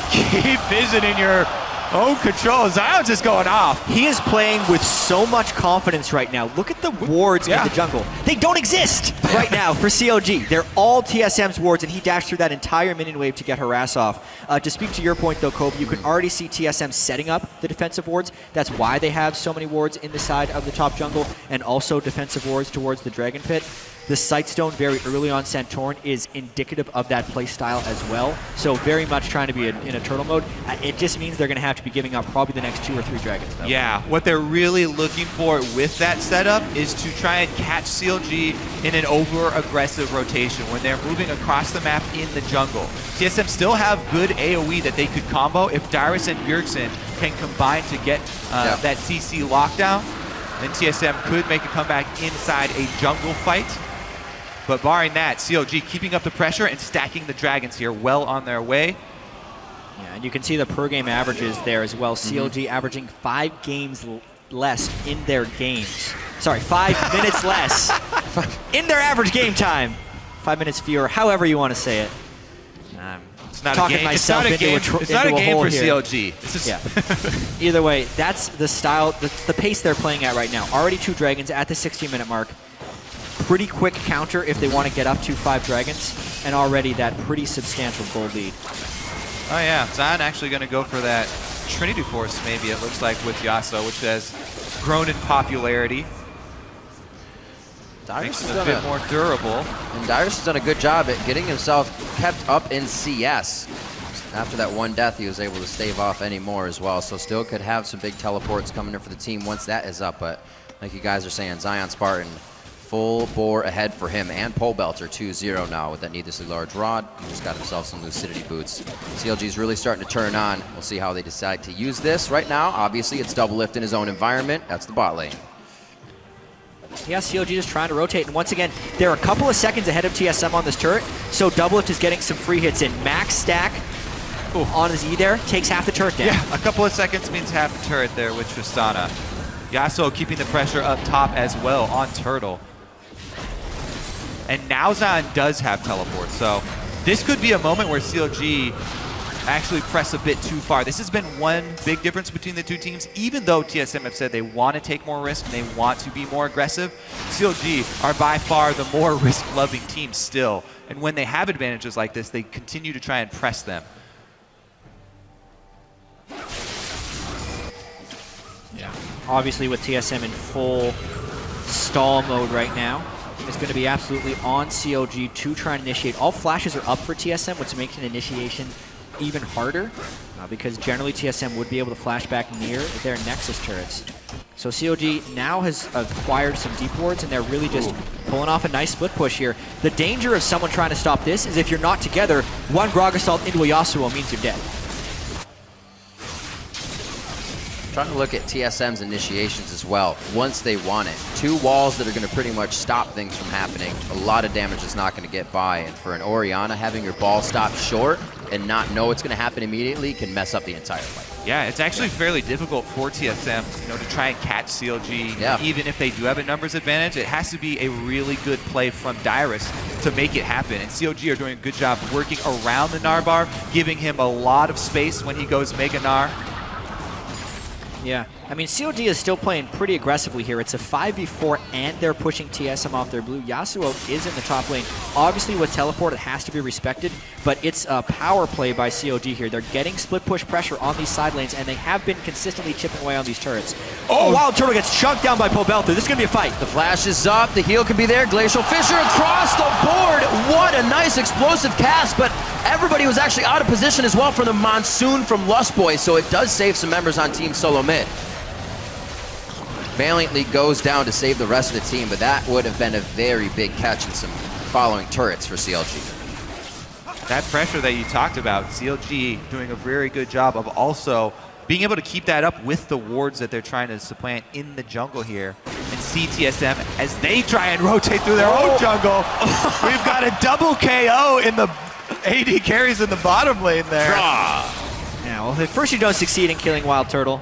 keep Vision in your own control. Zion's just going off. He is playing with so much confidence right now. Look at the wards in the jungle. They don't exist right now for COG. They're all TSM's wards, and he dashed through that entire minion wave to get harass off. To speak to your point, though, Kobe, you can already see TSM setting up the defensive wards. That's why they have so many wards in the side of the top jungle, and also defensive wards towards the Dragon Pit. The Sightstone very early on Santorin is indicative of that play style as well. So very much trying to be in a turtle mode. It just means they're going to have to be giving up probably the next 2 or 3 dragons, though. Yeah, what they're really looking for with that setup is to try and catch CLG in an over-aggressive rotation when they're moving across the map in the jungle. TSM still have good AoE that they could combo if Dyrus and Bjergsen can combine to get that CC lockdown. Then TSM could make a comeback inside a jungle fight. But barring that, CLG keeping up the pressure and stacking the dragons here well on their way. Yeah, and you can see the per game averages there as well. CLG averaging 5 games less in their games. Sorry, 5 minutes less in their average game time. 5 minutes fewer, however you want to say it. It's not talking a game. myself It's not a game. into It's not a into game hole for here. CLG. This is Yeah. Either way, that's the style, the pace they're playing at right now. Already 2 dragons at the 16-minute mark. Pretty quick counter if they want to get up to 5 dragons, and already that pretty substantial gold lead. Oh yeah, Zion actually going to go for that Trinity Force, maybe it looks like, with Yasuo, which has grown in popularity. Dyrus Makes it a bit more durable. And Dyrus has done a good job at getting himself kept up in CS. After that one death, he was able to stave off any more as well. So still could have some big teleports coming in for the team once that is up. But like you guys are saying, Zion Spartan, full bore ahead for him. And Pole Belter 2-0 now with that needlessly large rod. He just got himself some Lucidity boots. CLG's really starting to turn on. We'll see how they decide to use this. Right now, obviously, it's Doublelift in his own environment. That's the bot lane. Yeah, CLG just trying to rotate, and once again, they're a couple of seconds ahead of TSM on this turret, so Doublelift is getting some free hits in. Max stack on his E there, takes half the turret down. Yeah, a couple of seconds means half the turret there with Tristana. Yasuo keeping the pressure up top as well on Turtle. And now Zion does have teleport, so this could be a moment where CLG actually press a bit too far. This has been one big difference between the two teams. Even though TSM have said they want to take more risk and they want to be more aggressive, CLG are by far the more risk-loving team still. And when they have advantages like this, they continue to try and press them. Yeah. Obviously with TSM in full stall mode right now, it's going to be absolutely on CLG to try and initiate. All flashes are up for TSM, which makes an initiation even harder, because generally TSM would be able to flash back near their Nexus turrets. So CLG now has acquired some deep wards, and they're really just pulling off a nice split push here. The danger of someone trying to stop this is if you're not together, one Grog Assault into a Yasuo means you're dead. Trying to look at TSM's initiations as well, once they want it. 2 walls that are going to pretty much stop things from happening. A lot of damage is not going to get by, and for an Orianna, having your ball stopped short and not know what's going to happen immediately can mess up the entire fight. Yeah, it's actually fairly difficult for TSM, to try and catch CLG. Even if they do have a numbers advantage, it has to be a really good play from Dyrus to make it happen. And CLG are doing a good job working around the Narbar, giving him a lot of space when he goes Mega Gnar. Yeah, I mean, CLG is still playing pretty aggressively here. It's a 5v4, and they're pushing TSM off their blue. Yasuo is in the top lane. Obviously, with teleport, it has to be respected, but it's a power play by CLG here. They're getting split push pressure on these side lanes, and they have been consistently chipping away on these turrets. Oh, Wild Turtle gets chunked down by Pole Belter. This is going to be a fight. The flash is up. The heal can be there. Glacial Fissure across the board. What a nice explosive cast, but everybody was actually out of position as well for the Monsoon from Lust Boy, so it does save some members on Team Solo Mid. Valiantly goes down to save the rest of the team, but that would have been a very big catch and some following turrets for CLG. That pressure that you talked about, CLG doing a very good job of also being able to keep that up with the wards that they're trying to supplant in the jungle here. And CTSM, as they try and rotate through their own jungle, we've got a double KO in the AD carries in the bottom lane there. Yeah, well, at first you don't succeed in killing Wild Turtle.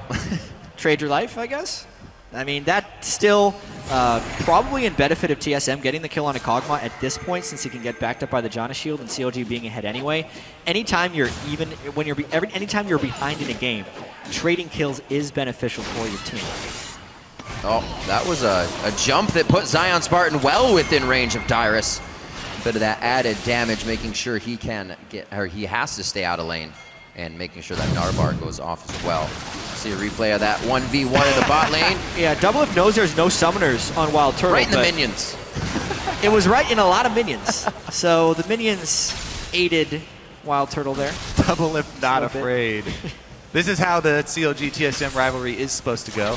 Trade your life, I guess? I mean, that's still probably in benefit of TSM getting the kill on a Kog'Maw at this point, since he can get backed up by the Janna shield and CLG being ahead anyway. Anytime you're anytime you're behind in a game, trading kills is beneficial for your team. Oh, that was a jump that put Zion Spartan well within range of Dyrus. Bit of that added damage, making sure he has to stay out of lane, and making sure that Narbar goes off as well. See a replay of that 1v1 in the bot lane. Yeah, Doublelift knows there's no summoners on Wild Turtle. Right in the minions. It was right in a lot of minions. So the minions aided Wild Turtle there. Doublelift not afraid. This is how the CLG TSM rivalry is supposed to go.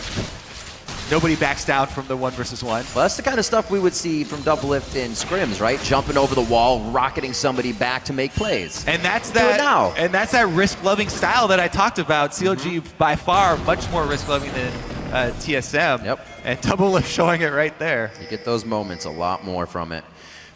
Nobody backs down from the 1v1. Well, that's the kind of stuff we would see from Doublelift in scrims, right? Jumping over the wall, rocketing somebody back to make plays. And that's Do it now. And that's that risk-loving style that I talked about. CLG by far much more risk-loving than TSM. Yep. And Doublelift showing it right there. You get those moments a lot more from it.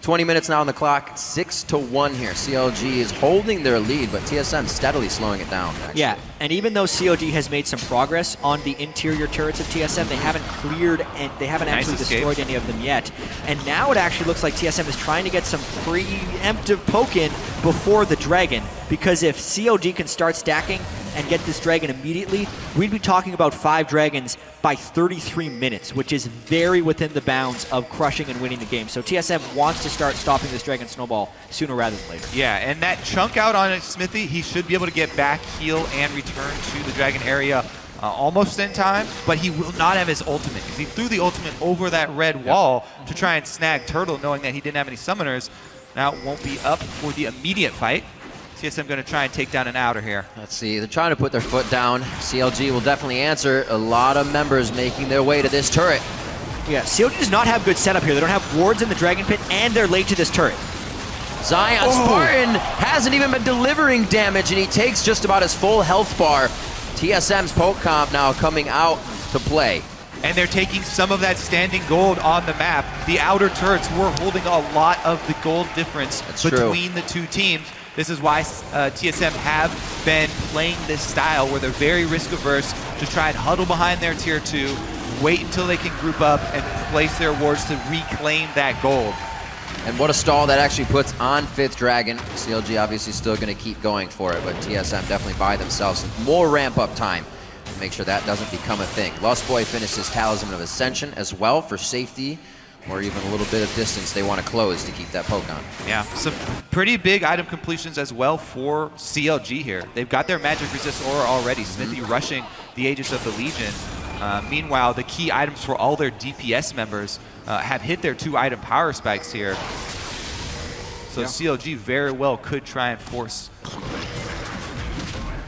20 minutes now on the clock, 6-1 here. CLG is holding their lead, but TSM steadily slowing it down, actually. Yeah, and even though CLG has made some progress on the interior turrets of TSM, they haven't cleared and they haven't actually destroyed any of them yet. And now it actually looks like TSM is trying to get some preemptive poke in before the Dragon, because if CLG can start stacking and get this Dragon immediately, we'd be talking about 5 Dragons by 33 minutes, which is very within the bounds of crushing and winning the game. So TSM wants to start stopping this Dragon snowball sooner rather than later. Yeah, and that chunk out on Smithy, he should be able to get back, heal, and return to the Dragon area almost in time, but he will not have his ultimate, because he threw the ultimate over that red wall to try and snag Turtle, knowing that he didn't have any summoners. Now it won't be up for the immediate fight. TSM going to try and take down an outer here. Let's see, they're trying to put their foot down. CLG will definitely answer. A lot of members making their way to this turret. Yeah, CLG does not have good setup here. They don't have wards in the Dragon Pit, and they're late to this turret. Zion Spartan hasn't even been delivering damage, and he takes just about his full health bar. TSM's poke comp now coming out to play. And they're taking some of that standing gold on the map. The outer turrets were holding a lot of the gold difference between the two teams. This is why TSM have been playing this style where they're very risk averse to try and huddle behind their tier 2, wait until they can group up and place their wards to reclaim that gold. And what a stall that actually puts on 5th Dragon. CLG obviously still going to keep going for it, but TSM definitely buy themselves some more ramp up time to make sure that doesn't become a thing. Lustboy finishes Talisman of Ascension as well for safety, or even a little bit of distance they want to close to keep that poke on. Yeah, some pretty big item completions as well for CLG here. They've got their magic resist aura already. Smithy rushing the Aegis of the Legion. Meanwhile, the key items for all their DPS members have hit their 2 item power spikes here. So CLG very well could try and force.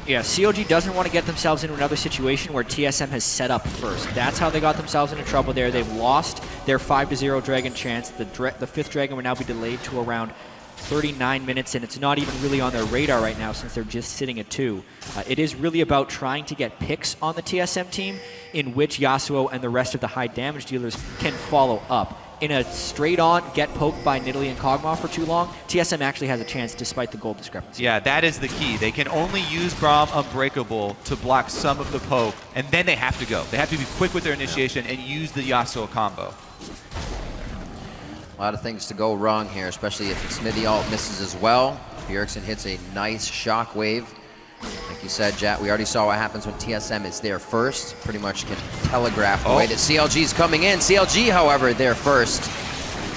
Yeah, CLG doesn't want to get themselves into another situation where TSM has set up first. That's how they got themselves into trouble there. They've lost their 5-0 Dragon chance. The 5th Dragon will now be delayed to around 39 minutes, and it's not even really on their radar right now since they're just sitting at 2. It is really about trying to get picks on the TSM team in which Yasuo and the rest of the high damage dealers can follow up. In a straight-on get poked by Nidalee and Kog'Maw for too long, TSM actually has a chance despite the gold discrepancy. Yeah, that is the key. They can only use Braum Unbreakable to block some of the poke, and then they have to go. They have to be quick with their initiation and use the Yasuo combo. A lot of things to go wrong here, especially if Smithy ult misses as well. Bjergsen hits a nice shockwave. Like you said, Jat, we already saw what happens when TSM is there first. Pretty much can telegraph the way that CLG is coming in. CLG, however, there first.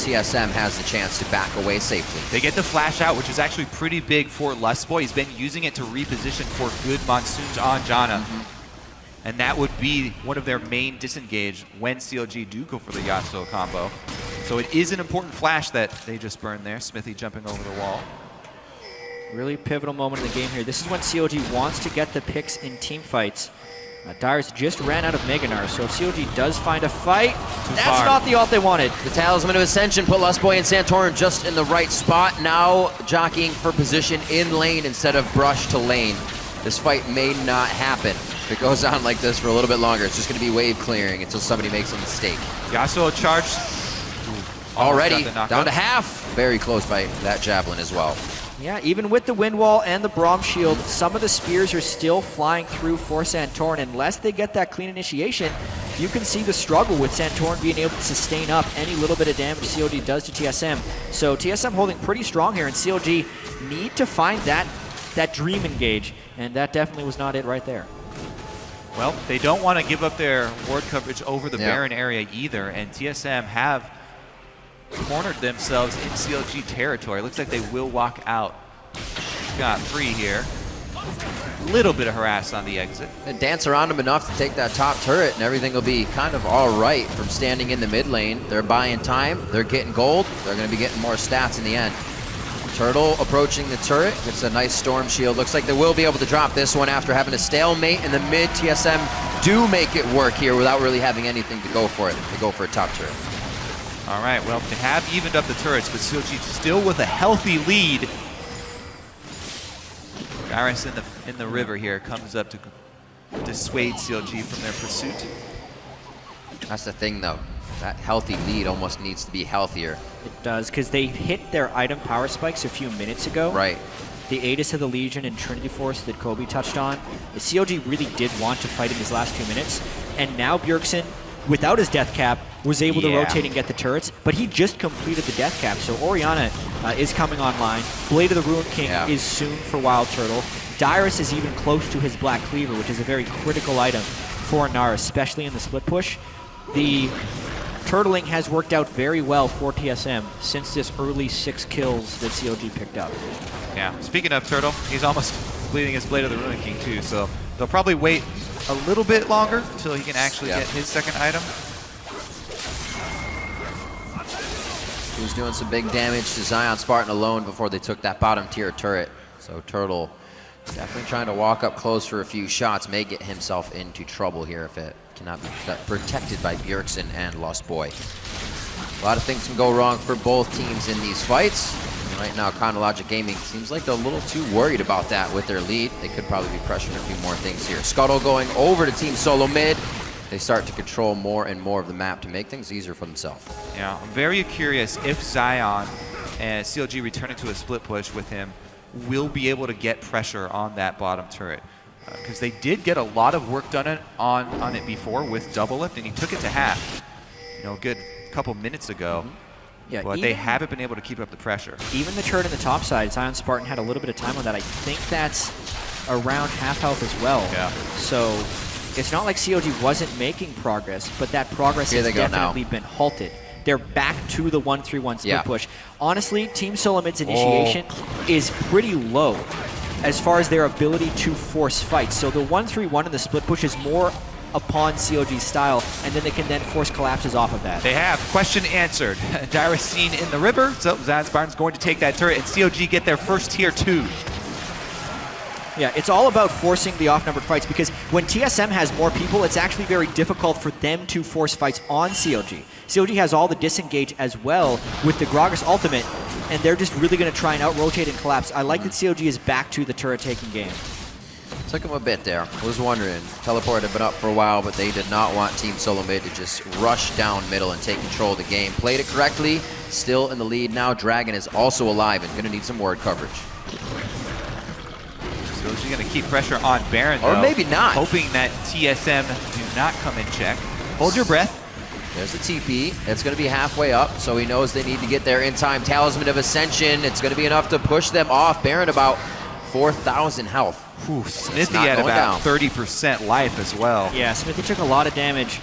TSM has the chance to back away safely. They get the flash out, which is actually pretty big for Lustboy. He's been using it to reposition for good monsoons on Janna. And that would be one of their main disengage when CLG do go for the Yasuo combo. So it is an important flash that they just burned there. Smithy jumping over the wall. Really pivotal moment in the game here. This is when CLG wants to get the picks in team fights. Dyrus just ran out of Mega Gnar, so if CLG does find a fight, that's not the ult they wanted. The Talisman of Ascension put Lustboy and Santorin just in the right spot. Now jockeying for position in lane instead of brush to lane. This fight may not happen. If it goes on like this for a little bit longer, it's just going to be wave clearing until somebody makes a mistake. Yasuo charged. Already down to half. Very close by that Javelin as well. Yeah, even with the Wind Wall and the Braum Shield, some of the spears are still flying through for Santorin. Unless they get that clean initiation, you can see the struggle with Santorin being able to sustain up any little bit of damage CLG does to TSM. So TSM holding pretty strong here, and CLG need to find that dream engage, and that definitely was not it right there. Well, they don't want to give up their ward coverage over the Baron area either, and TSM have cornered themselves in CLG territory. Looks like they will walk out. Got 3 here. Little bit of harass on the exit. And dance around them enough to take that top turret, and everything will be kind of all right from standing in the mid lane. They're buying time. They're getting gold. They're going to be getting more stats in the end. Turtle approaching the turret. Gets a nice storm shield. Looks like they will be able to drop this one after having a stalemate in the mid. TSM do make it work here without really having anything to go for it. They go for a top turret. All right, well, they have evened up the turrets, but CLG still with a healthy lead. Dyrus in the river here comes up to dissuade CLG from their pursuit. That's the thing, though. That healthy lead almost needs to be healthier. It does, because they hit their item power spikes a few minutes ago. Right. The Aegis of the Legion and Trinity Force that Kobe touched on. The CLG really did want to fight in these last few minutes, and now Bjergsen, without his death cap, was able to rotate and get the turrets, but he just completed the death cap, so Orianna is coming online. Blade of the Ruined King is soon for Wild Turtle. Dyrus is even close to his Black Cleaver, which is a very critical item for Nara, especially in the split push. The turtling has worked out very well for TSM since this early 6 kills that CLG picked up. Yeah, speaking of Turtle, he's almost bleeding his Blade of the Ruined King too, so they'll probably wait a little bit longer until he can actually get his second item. He was doing some big damage to Zion Spartan alone before they took that bottom tier turret. So Turtle definitely trying to walk up close for a few shots, may get himself into trouble here if it cannot be protected by Bjergsen and Lost Boy. A lot of things can go wrong for both teams in these fights. And right now, Chronologic Gaming seems like they're a little too worried about that with their lead. They could probably be pressuring a few more things here. Scuttle going over to Team Solo mid. They start to control more and more of the map to make things easier for themselves. Yeah, I'm very curious if Zion and CLG returning to a split push with him will be able to get pressure on that bottom turret. Because they did get a lot of work done on it before with Double Lift, and he took it to half, a good couple minutes ago. Yeah, but they haven't been able to keep up the pressure. Even the turret in the top side, Zion Spartan had a little bit of time on that. I think that's around half health as well. Yeah. So it's not like CLG wasn't making progress, but that progress has definitely been halted. They're back to the 1-3-1 split push. Honestly, Team Solo Mid's initiation is pretty low as far as their ability to force fights. So the 1-3-1 in the split push is more upon CLG's style, and then they can then force collapses off of that. They have. Question answered. Dyrus seen in the river, so Zion Spartan's going to take that turret, and CLG get their first tier 2. Yeah, it's all about forcing the off-numbered fights, because when TSM has more people, it's actually very difficult for them to force fights on CLG. CLG has all the disengage as well with the Gragas ultimate, and they're just really going to try and out-rotate and collapse. I like that CLG is back to the turret-taking game. Took him a bit there. I was wondering. Teleport had been up for a while, but they did not want Team Solo Mid to just rush down middle and take control of the game. Played it correctly, still in the lead now. Dragon is also alive and going to need some ward coverage. So she's going to keep pressure on Baron, Or though, maybe not. hoping that TSM do not come in check. Hold your breath. There's the TP. It's going to be halfway up, so he knows they need to get there in time. Talisman of Ascension. It's going to be enough to push them off. Baron about 4,000 health. Ooh, Smithy at about 30% life as well. Yeah, Smithy took a lot of damage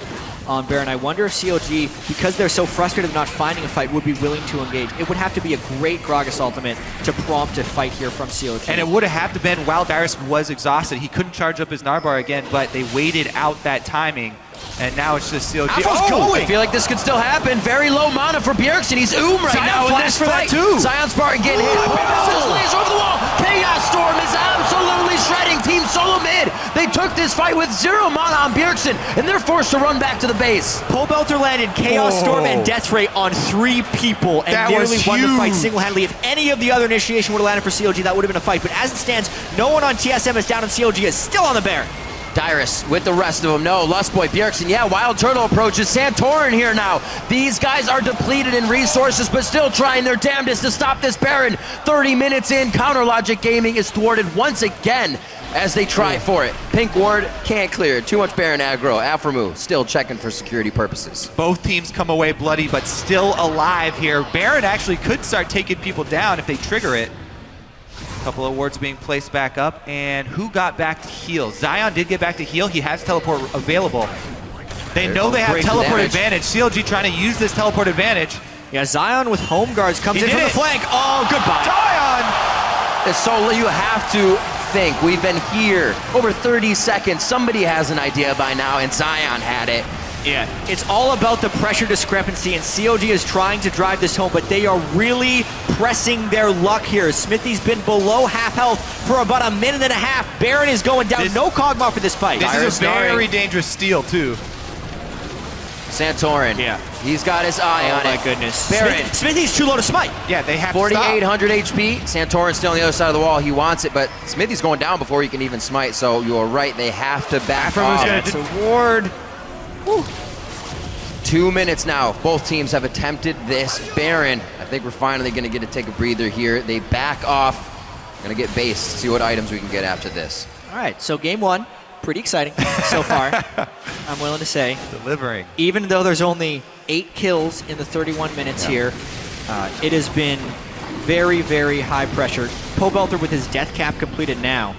on Baron. I wonder if CLG, because they're so frustrated of not finding a fight, would be willing to engage. It would have to be a great Gragas ultimate to prompt a fight here from CLG. And it would have to been while Dyrus was exhausted. He couldn't charge up his Narbar again, but they waited out that timing. And now it's just CLG. I feel like this could still happen. Very low mana for Bjergsen. He's right Zion now in flashed this for fight. that too. Zion Spartan getting hit. Lays over the wall. Chaos Storm is absolutely shredding Team Solo Mid. They took this fight with 0 mana on Bjergsen, and they're forced to run back to the base. Pole Belter landed Chaos Storm and Death Ray on 3 people and That nearly was won the fight huge. single-handedly. If any of the other initiation would have landed for CLG, that would have been a fight. But as it stands, no one on TSM is down, and CLG is still on the Baron. Dyrus with the rest of them. No, Lustboy, Bjergsen. Yeah, Wild Turtle approaches. Santorin here now. These guys are depleted in resources, but still trying their damnedest to stop this Baron. 30 minutes in, Counterlogic Gaming is thwarted once again as they try for it. Pink Ward can't clear. Too much Baron aggro. Alphamu still checking for security purposes. Both teams come away bloody, but still alive here. Baron actually could start taking people down if they trigger it. Couple of wards being placed back up, and who got back to heal? Zion did get back to heal. He has teleport available. They know they have teleport advantage. CLG trying to use this teleport advantage. Yeah, Zion with home guards comes in from the flank. Oh, goodbye. Zion! So you have to think, we've been here over 30 seconds. Somebody has an idea by now, and Zion had it. Yeah, it's all about the pressure discrepancy, and CLG is trying to drive this home, but they are really pressing their luck here. Smithy's been below half health for about a minute and a half. Baron is going down. No Kog'Maw for this fight. This is a very dangerous steal, too. Santorin. Yeah. He's got his eye on it. Oh, my goodness. Baron. Smithy's too low to smite. Yeah, they have 4,800 HP. Santorin's still on the other side of the wall. He wants it, but Smithy's going down before he can even smite, so you're right. They have to back off. It's a ward. Woo. 2 minutes now. Both teams have attempted this Baron. I think we're finally going to get to take a breather here. They back off. Going to get based. See what items we can get after this. All right, so game one, pretty exciting so far, I'm willing to say. Delivering. Even though there's only 8 kills in the 31 minutes here, it has been very, very high pressure. Pobelter with his death cap completed now.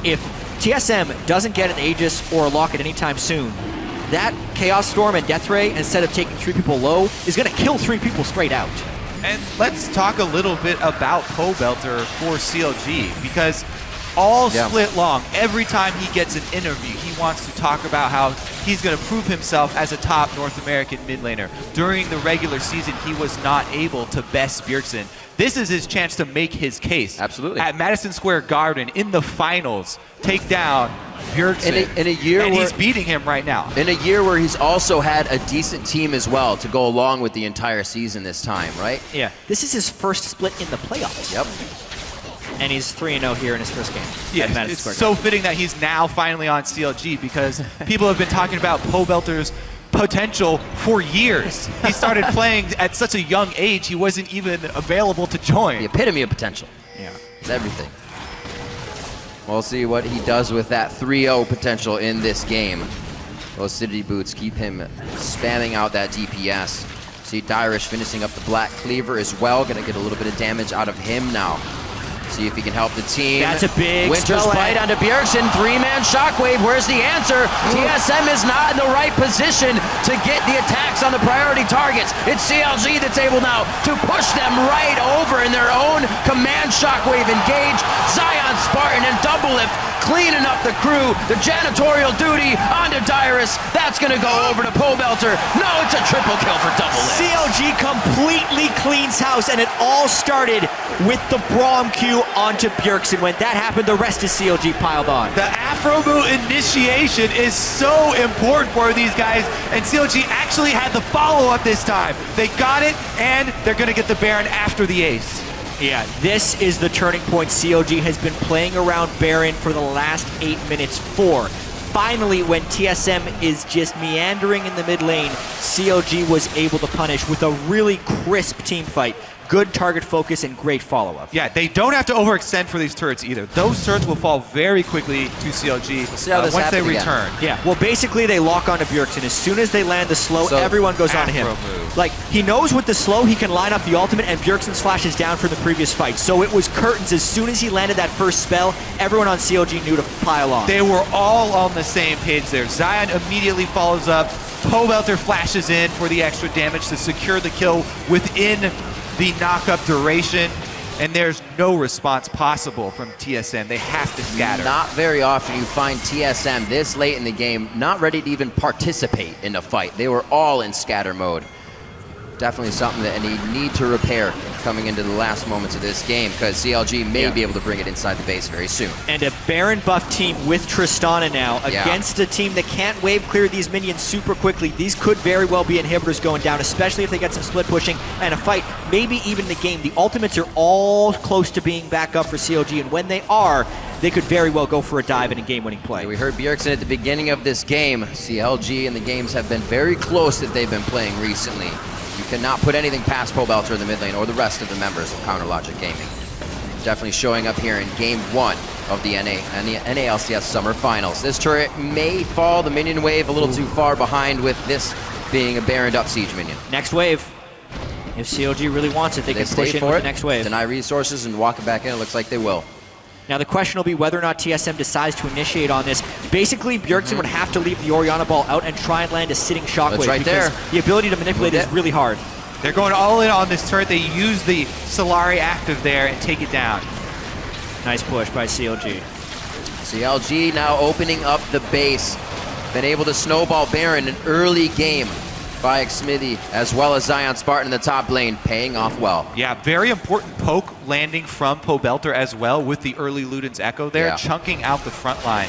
If TSM doesn't get an Aegis or a lock at any time soon, that Chaos Storm and Death Ray, instead of taking 3 people low, is going to kill 3 people straight out. And let's talk a little bit about Pobelter for CLG, because all split long, every time he gets an interview, he wants to talk about how he's going to prove himself as a top North American mid laner. During the regular season, he was not able to best Bjergsen. This is his chance to make his case. Absolutely. At Madison Square Garden, in the finals, take down Bjergsen. In a year and where, he's beating him right now. In a year where he's also had a decent team as well to go along with the entire season this time, right? Yeah. This is his first split in the playoffs. Yep. And he's 3-0 here in his first game. Yeah, it's so fitting that he's now finally on CLG, because people have been talking about Pobelter's potential for years. He started playing at such a young age, he wasn't even available to join. The epitome of potential. Yeah. It's everything. We'll see what he does with that 3-0 potential in this game. Those Acidity Boots keep him spamming out that DPS. See Dyrus finishing up the Black Cleaver as well. Gonna get a little bit of damage out of him now. See if he can help the team. That's a big Winter's Bite onto Bjergsen. 3-man Shockwave. Where's the answer? TSM is not in the right position to get the attacks on the priority targets. It's CLG that's able now to push them right over in their own command Shockwave engage. Zion Spartan and Double Lift cleaning up the crew. The janitorial duty onto Dyrus. That's going to go over to Pobelter. No, it's a triple kill for Double Lift. CLG completely cleans house, and it all started with the Braum Q onto Bjergsen. When that happened, the rest is CLG piled on. The Afro Boot initiation is so important for these guys, and CLG actually had the follow-up this time. They got it, and they're going to get the Baron after the ace. Yeah, this is the turning point CLG has been playing around Baron for the last 8 minutes for. Finally, when TSM is just meandering in the mid lane, CLG was able to punish with a really crisp team fight. Good target focus and great follow-up. Yeah, they don't have to overextend for these turrets either. Those turrets will fall very quickly to CLG once they return. Yeah, well, basically they lock onto Bjergsen. As soon as they land the slow, everyone goes on him. Move. Like, he knows with the slow he can line up the ultimate, and Bjergsen's flash is down from the previous fight. So it was curtains. As soon as he landed that first spell, everyone on CLG knew to pile on. They were all on the same page there. Zion immediately follows up. Pobelter flashes in for the extra damage to secure the kill within the knock-up duration, and there's no response possible from TSM. They have to scatter. Not very often you find TSM this late in the game not ready to even participate in a fight. They were all in scatter mode. Definitely something that they need to repair coming into the last moments of this game, because CLG may be able to bring it inside the base very soon. And a Baron buff team with Tristana now against a team that can't wave clear these minions super quickly. These could very well be inhibitors going down, especially if they get some split pushing and a fight, maybe even the game. The ultimates are all close to being back up for CLG, and when they are, they could very well go for a dive and a game-winning play. We heard Bjergsen at the beginning of this game. CLG and the games have been very close that they've been playing recently. You cannot put anything past Pobelter in the mid lane or the rest of the members of Counter Logic Gaming. Definitely showing up here in Game 1 of the NALCS Summer Finals. This turret may fall the minion wave a little too far behind, with this being a Baroned up siege minion. Next wave. If CLG really wants it, they can push in for with it, the next wave. deny resources and walk it back in. It looks like they will. Now the question will be whether or not TSM decides to initiate on this. Basically, Bjergsen would have to leave the Orianna ball out and try and land a sitting shockwave. That's right because there. the ability to manipulate is really hard. They're going all in on this turret. They use the Solari active there and take it down. Nice push by CLG. CLG now opening up the base. Been able to snowball Baron an early game by Xmithie, as well as Zion Spartan in the top lane, paying off well. Yeah, very important poke landing from Pobelter as well with the early Luden's Echo there, chunking out the front line.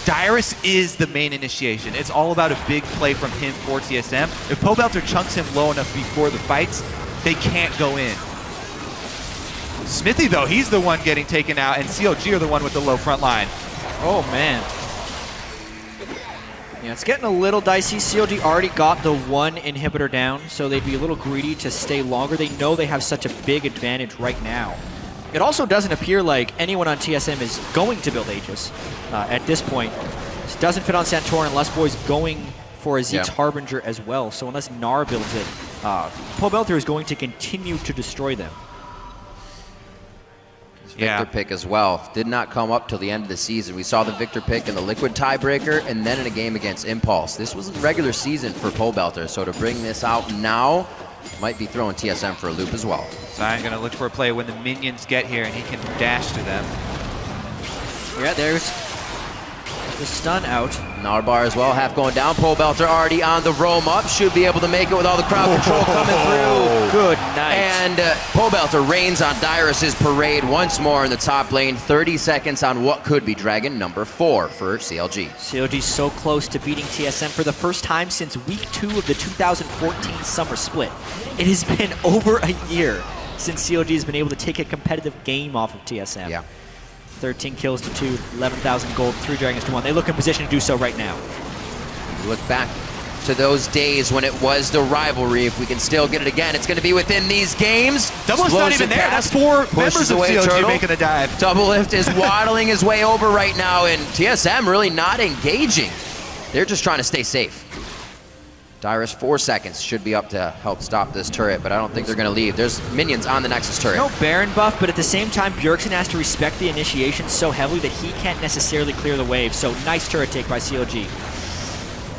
Dyrus is the main initiation. It's all about a big play from him for TSM. If Pobelter chunks him low enough before the fights, they can't go in. Xmithie, though, he's the one getting taken out, and CLG are the one with the low front line. Oh, man. Yeah, it's getting a little dicey. CLG already got the one inhibitor down, so they'd be a little greedy to stay longer. They know they have such a big advantage right now. It also doesn't appear like anyone on TSM is going to build Aegis at this point. This doesn't fit on Santorin unless Boy's going for a Zeke's Harbinger as well. So unless Gnar builds it, Pobelter is going to continue to destroy them. Victor pick as well. Did not come up till the end of the season. We saw the Victor pick in the Liquid tiebreaker and then in a game against Impulse. This was a regular season for Pobelter, so to bring this out now might be throwing TSM for a loop as well. Zion going to look for a play when the minions get here and he can dash to them. Yeah, there's the stun out. Narbar as well, half going down. Pobelter already on the roam up. Should be able to make it with all the crowd control coming through. Good night. And Pobelter reigns on Dyrus's parade once more in the top lane. 30 seconds on what could be Dragon number 4 for CLG. CLG so close to beating TSM for the first time since week 2 of the 2014 summer split. It has been over a year since CLG has been able to take a competitive game off of TSM. Yeah. 13 kills to 2, 11,000 gold, 3 Dragons to 1. They look in position to do so right now. Look back to those days when it was the rivalry. If we can still get it again, it's going to be within these games. Doublelift's not even there. That's 4 members of CLG making the dive. Doublelift is waddling his way over right now, and TSM really not engaging. They're just trying to stay safe. Dyrus, 4 seconds, should be up to help stop this turret, but I don't think they're going to leave. There's minions on the Nexus turret. No Baron buff, but at the same time, Bjergsen has to respect the initiation so heavily that he can't necessarily clear the wave. So nice turret take by CLG.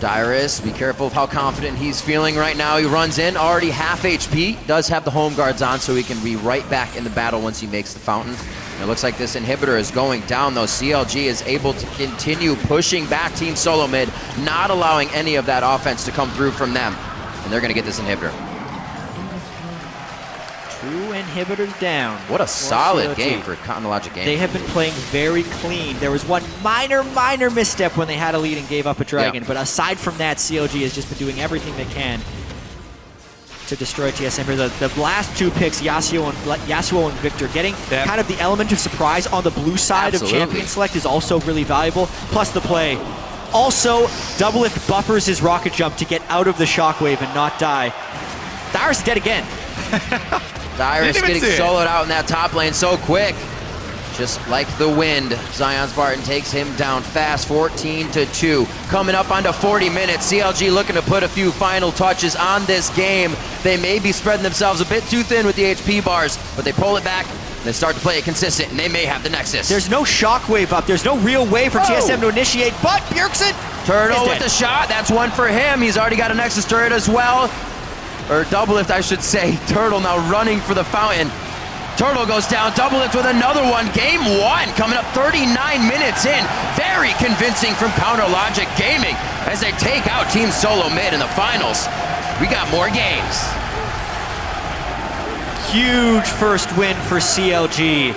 Dyrus, be careful of how confident he's feeling right now. He runs in, already half HP, does have the home guards on, so he can be right back in the battle once he makes the fountain. And it looks like this inhibitor is going down, though. CLG is able to continue pushing back Team Solo Mid, not allowing any of that offense to come through from them. And they're going to get this inhibitor. 2 inhibitors down. What a solid game for Chronologic Gaming. They have been playing very clean. There was one minor misstep when they had a lead and gave up a dragon, but aside from that, CLG has just been doing everything they can to destroy TSM. The last 2 picks, Yasuo and Victor, getting kind of the element of surprise on the blue side of champion select is also really valuable, plus the play. Also, Doublelift buffers his rocket jump to get out of the shockwave and not die. Dyrus is dead again. Dyrus getting soloed out in that top lane so quick. Just like the wind, Zion Spartan takes him down fast, 14-2. Coming up onto 40 minutes, CLG looking to put a few final touches on this game. They may be spreading themselves a bit too thin with the HP bars, but they pull it back, and they start to play it consistent, and they may have the Nexus. There's no shockwave up. There's no real way for TSM to initiate, but Bjergsen Turtle with the shot. That's one for him. He's already got a Nexus turret as well. Or Doublelift, I should say. Turtle now running for the fountain. Turtle goes down, Doublelift with another one. Game 1 coming up 39 minutes in. Very convincing from Counterlogic Gaming as they take out Team Solo Mid in the finals. We got more games. Huge first win for CLG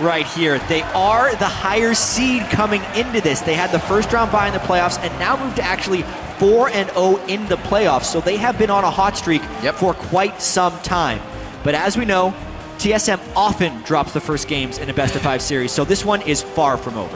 right here. They are the higher seed coming into this. They had the first round bye in the playoffs and now moved to actually 4-0 in the playoffs. So they have been on a hot streak for quite some time. But as we know, TSM often drops the first games in a best-of-5 series, so this one is far from over.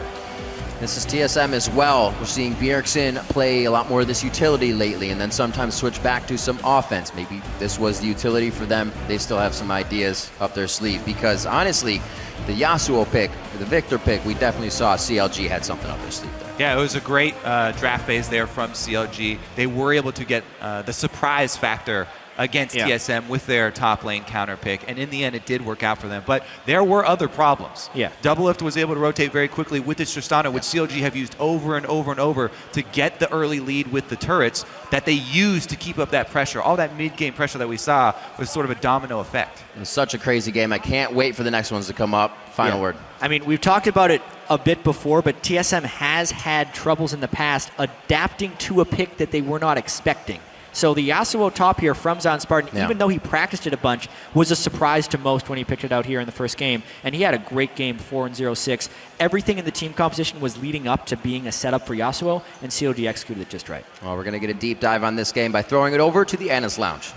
This is TSM as well. We're seeing Bjergsen play a lot more of this utility lately and then sometimes switch back to some offense. Maybe this was the utility for them. They still have some ideas up their sleeve because honestly, the Yasuo pick, the Victor pick, we definitely saw CLG had something up their sleeve there. Yeah, it was a great draft phase there from CLG. They were able to get the surprise factor against TSM with their top lane counter pick, and in the end it did work out for them. But there were other problems. Doublelift was able to rotate very quickly with this Tristana, which CLG have used over and over and over to get the early lead with the turrets that they used to keep up that pressure. All that mid-game pressure that we saw was sort of a domino effect. It was such a crazy game. I can't wait for the next ones to come up. Final word. I mean, we've talked about it a bit before, but TSM has had troubles in the past adapting to a pick that they were not expecting. So the Yasuo top here from Zion Spartan, even though he practiced it a bunch, was a surprise to most when he picked it out here in the first game. And he had a great game, 4-0-6. Everything in the team composition was leading up to being a setup for Yasuo, and CLG executed it just right. Well, we're going to get a deep dive on this game by throwing it over to the Anna's Lounge.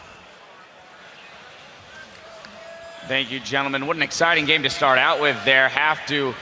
Thank you, gentlemen. What an exciting game to start out with there. Have to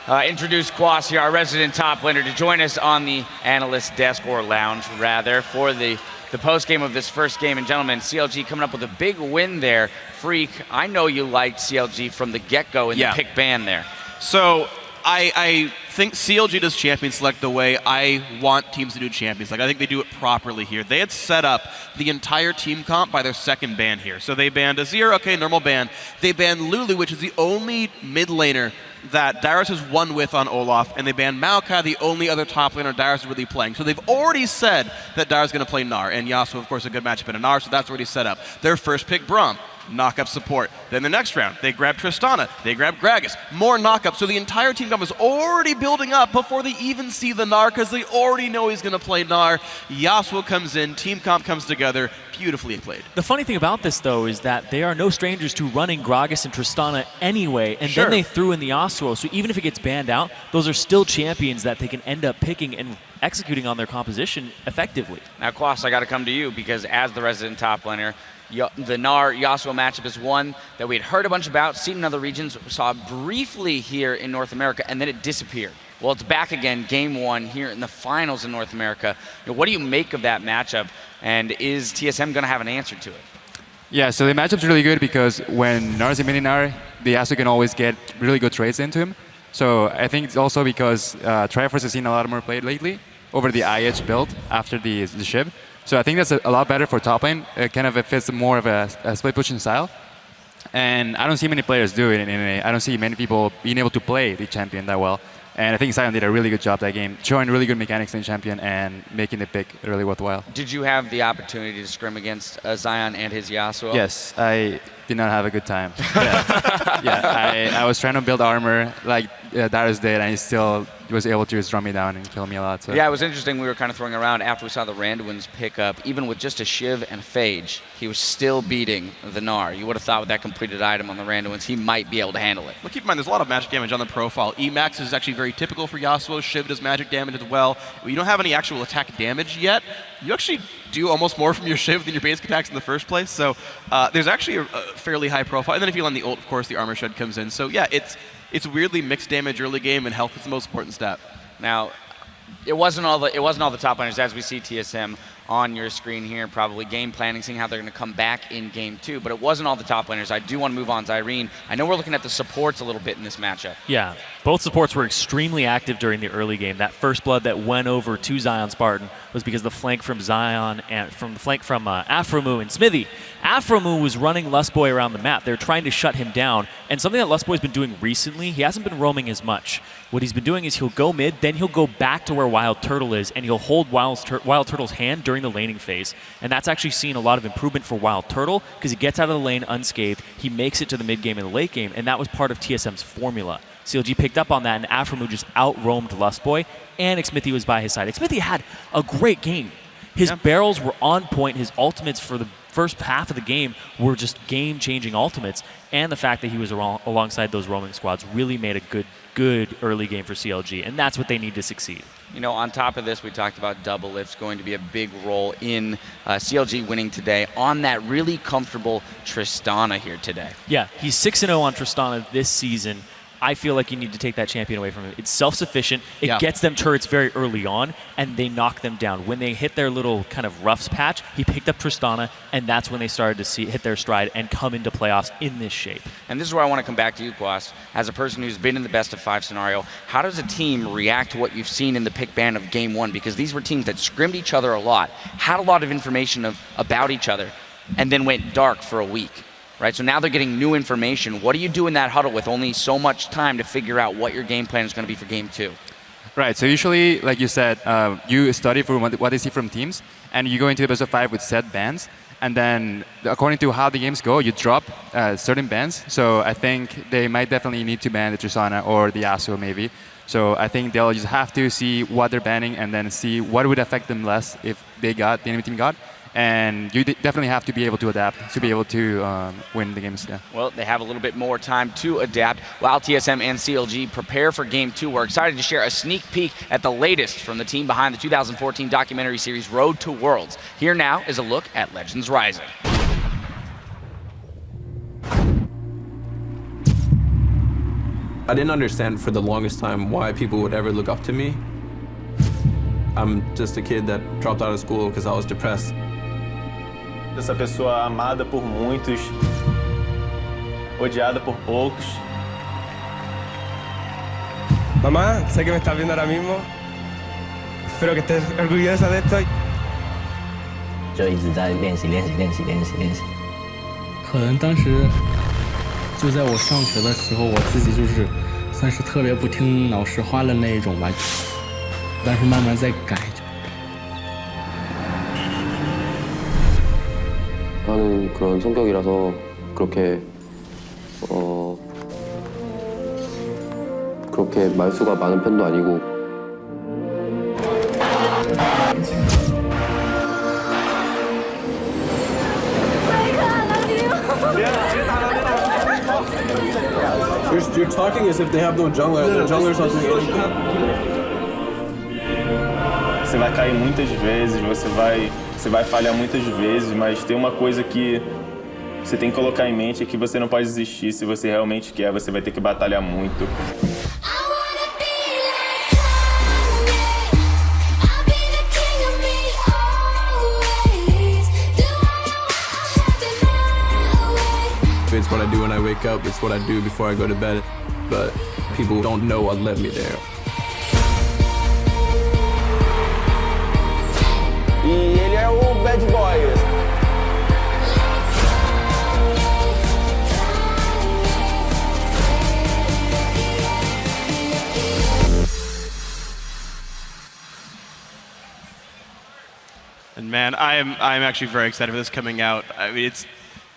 introduce Kwasi, our resident top laner, to join us on the analyst desk, or lounge rather, for the post-game of this first game. And gentlemen, CLG coming up with a big win there. Freak, I know you liked CLG from the get-go in the pick ban there. So I think CLG does champion select the way I want teams to do champions. Like, I think they do it properly here. They had set up the entire team comp by their second ban here. So they banned Azir, okay, normal ban. They banned Lulu, which is the only mid laner that Darius has won with on Olaf, and they banned Maokai, the only other top laner Darius is really playing. So they've already said that Darius is going to play Gnar, and Yasuo, of course, a good matchup in a Gnar, so that's already set up. Their first pick, Braum. Knock-up support. Then the next round, they grab Tristana, they grab Gragas, more knock-up. So the entire team comp is already building up before they even see the Gnar, because they already know he's going to play Gnar. Yasuo comes in, team comp comes together, beautifully played. The funny thing about this, though, is that they are no strangers to running Gragas and Tristana anyway, and then they threw in the Yasuo. So even if it gets banned out, those are still champions that they can end up picking and executing on their composition effectively. Now, Kwasi, I got to come to you, because as the resident top laner, the Gnar Yasuo matchup is one that we had heard a bunch about, seen in other regions, saw briefly here in North America, and then it disappeared. Well, it's back again, game one here in the finals in North America. What do you make of that matchup, and is TSM going to have an answer to it? Yeah, so the matchup's really good because when Gnar is a mini Gnar, the Yasuo can always get really good trades into him. So I think it's also because Triforce has seen a lot more play lately over the IH build after the Shiv. So I think that's a lot better for top lane. It kind of fits more of a split pushing style. And I don't see many players do it in NA. I don't see many people being able to play the champion that well. And I think Sion did a really good job that game, showing really good mechanics in champion and making the pick really worthwhile. Did you have the opportunity to scrim against Sion and his Yasuo? Yes, I did not have a good time. I was trying to build armor like Darius did, and he still was able to just run me down and kill me a lot. So. Yeah, it was interesting. We were kind of throwing around after we saw the Randuin's pick up. Even with just a Shiv and a Phage, he was still beating the Gnar. You would have thought with that completed item on the Randuin's, he might be able to handle it. Well, keep in mind, there's a lot of magic damage on the profile. Emax is actually very typical for Yasuo. Shiv does magic damage as well. You don't have any actual attack damage yet. You actually do almost more from your Shiv than your basic attacks in the first place. So there's actually a fairly high profile. And then if you land the ult, of course, the armor shed comes in. So yeah, it's weirdly mixed damage early game, and health is the most important stat. Now, it wasn't all the top laners, as we see TSM on your screen here, probably game planning, seeing how they're going to come back in game two, but it wasn't all the top laners. I do want to move on to Irene. I know we're looking at the supports a little bit in this matchup. Yeah, both supports were extremely active during the early game. That first blood that went over to Zion Spartan was because the flank from Zion and from the flank from Aphromoo and Smithy. Aphromoo was running Lustboy around the map. They're trying to shut him down, and something that Lustboy's been doing recently, he hasn't been roaming as much. What he's been doing is he'll go mid, then he'll go back to where Wild Turtle is, and he'll hold Wild Turtle's hand during the laning phase. And that's actually seen a lot of improvement for Wild Turtle because he gets out of the lane unscathed, he makes it to the mid game and the late game, and that was part of TSM's formula. CLG picked up on that, and Aphromoo just out-roamed Lustboy, and Xmithie was by his side. Xmithie had a great game. His barrels were on point. His ultimates for the first half of the game were just game-changing ultimates, and the fact that he was alongside those roaming squads really made a good early game for CLG, and that's what they need to succeed. You know, on top of this, we talked about Doublelift's going to be a big role in CLG winning today on that really comfortable Tristana here today. Yeah, he's 6-0 on Tristana this season. I feel like you need to take that champion away from him. It's self-sufficient. It gets them turrets very early on, and they knock them down. When they hit their little kind of roughs patch, he picked up Tristana, and that's when they started to hit their stride and come into playoffs in this shape. And this is where I want to come back to you, Kwasi. As a person who's been in the best-of-5 scenario, how does a team react to what you've seen in the pick ban of Game 1? Because these were teams that scrimmed each other a lot, had a lot of information about each other, and then went dark for a week. Right, so now they're getting new information. What do you do in that huddle with only so much time to figure out what your game plan is going to be for Game 2? Right, so usually, like you said, you study for what they see from teams, and you go into the best of 5 with set bans, and then according to how the games go, you drop certain bans. So I think they might definitely need to ban the Tristana or the Yasuo maybe. So I think they'll just have to see what they're banning and then see what would affect them less if the enemy team got. And you definitely have to be able to adapt to be able to win the games. Yeah. Well, they have a little bit more time to adapt while TSM and CLG prepare for Game 2. We're excited to share a sneak peek at the latest from the team behind the 2014 documentary series Road to Worlds. Here now is a look at Legends Rising. I didn't understand for the longest time why people would ever look up to me. I'm just a kid that dropped out of school because I was depressed. Essa pessoa amada por muitos, odiada por poucos. Mamá, sé que me estás viendo ahora mismo. Espero que estés orgullosa de esto. 就一直在练习。可能当时就在我上学的时候，我自己就是算是特别不听老师话的那一种吧，但是慢慢在改。 하는 그런 성격이라서 그렇게 말수가 많은 편도 아니고. You're talking as if they have no jungler. The jungler's not doing anything. Você vai cair muitas vezes, você vai falhar muitas vezes, mas tem uma coisa que você tem que colocar em mente, é que você não pode desistir. Se você realmente quer, você vai ter que batalhar muito. It's what I do when I wake up, it's what I do before I go to bed, but people don't know what led me there. E ele é o bad boy. And man, I'm actually very excited for this coming out. I mean,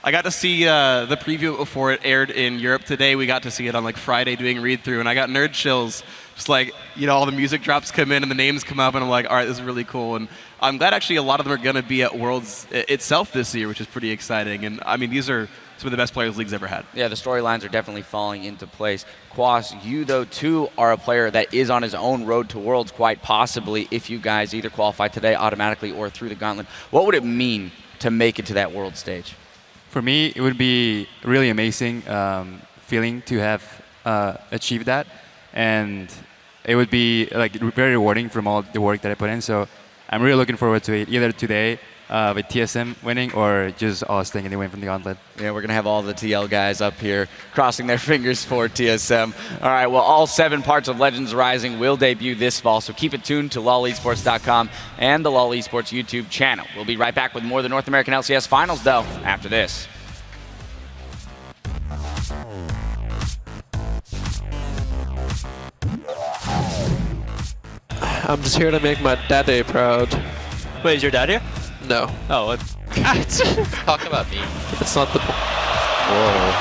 I got to see the preview before it aired in Europe today. We got to see it on like Friday doing read through, and I got nerd chills. Just like, you know, all the music drops come in and the names come up, and I'm like, all right, this is really cool. And I'm glad actually a lot of them are going to be at Worlds itself this year, which is pretty exciting. And I mean, these are some of the best players the league's ever had. Yeah, the storylines are definitely falling into place. Quas, you though too are a player that is on his own road to Worlds, quite possibly, if you guys either qualify today automatically or through the gauntlet. What would it mean to make it to that World stage? For me, it would be a really amazing feeling to have achieved that, and it would be like very rewarding from all the work that I put in. So I'm really looking forward to it, either today with TSM winning or just us taking the win from the gauntlet. Yeah, we're going to have all the TL guys up here crossing their fingers for TSM. All right, well, all 7 parts of Legends Rising will debut this fall, so keep it tuned to lolesports.com and the LOL Esports YouTube channel. We'll be right back with more of the North American LCS Finals, though, after this. I'm just here to make my daddy proud. Wait, is your dad here? No. Oh, Talk about me. It's not the... Whoa.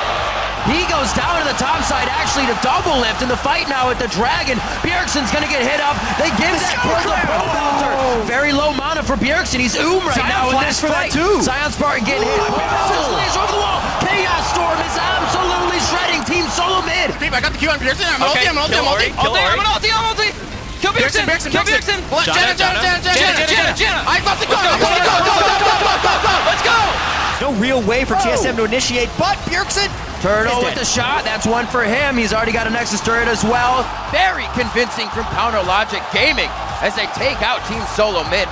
He goes down to the top side, actually, to double lift in the fight now with the Dragon. Bjergsen's gonna get hit up. They give that towards the Pro Belter. Very low mana for Bjergsen. He's right now in this fight. Sion Spartan getting hit. Lays over the wall. Chaos Storm is absolutely shredding Team Solo mid. I got the Q on Bjergsen. I'm ulti. Kill Bjergsen. Kill Bjergsen. Janna. I got the go. Let's go. No real way for TSM to initiate, but Bjergsen, Turtle with the shot. That's one for him. He's already got a Nexus turret as well. Very convincing from Counter Logic Gaming as they take out Team Solo mid.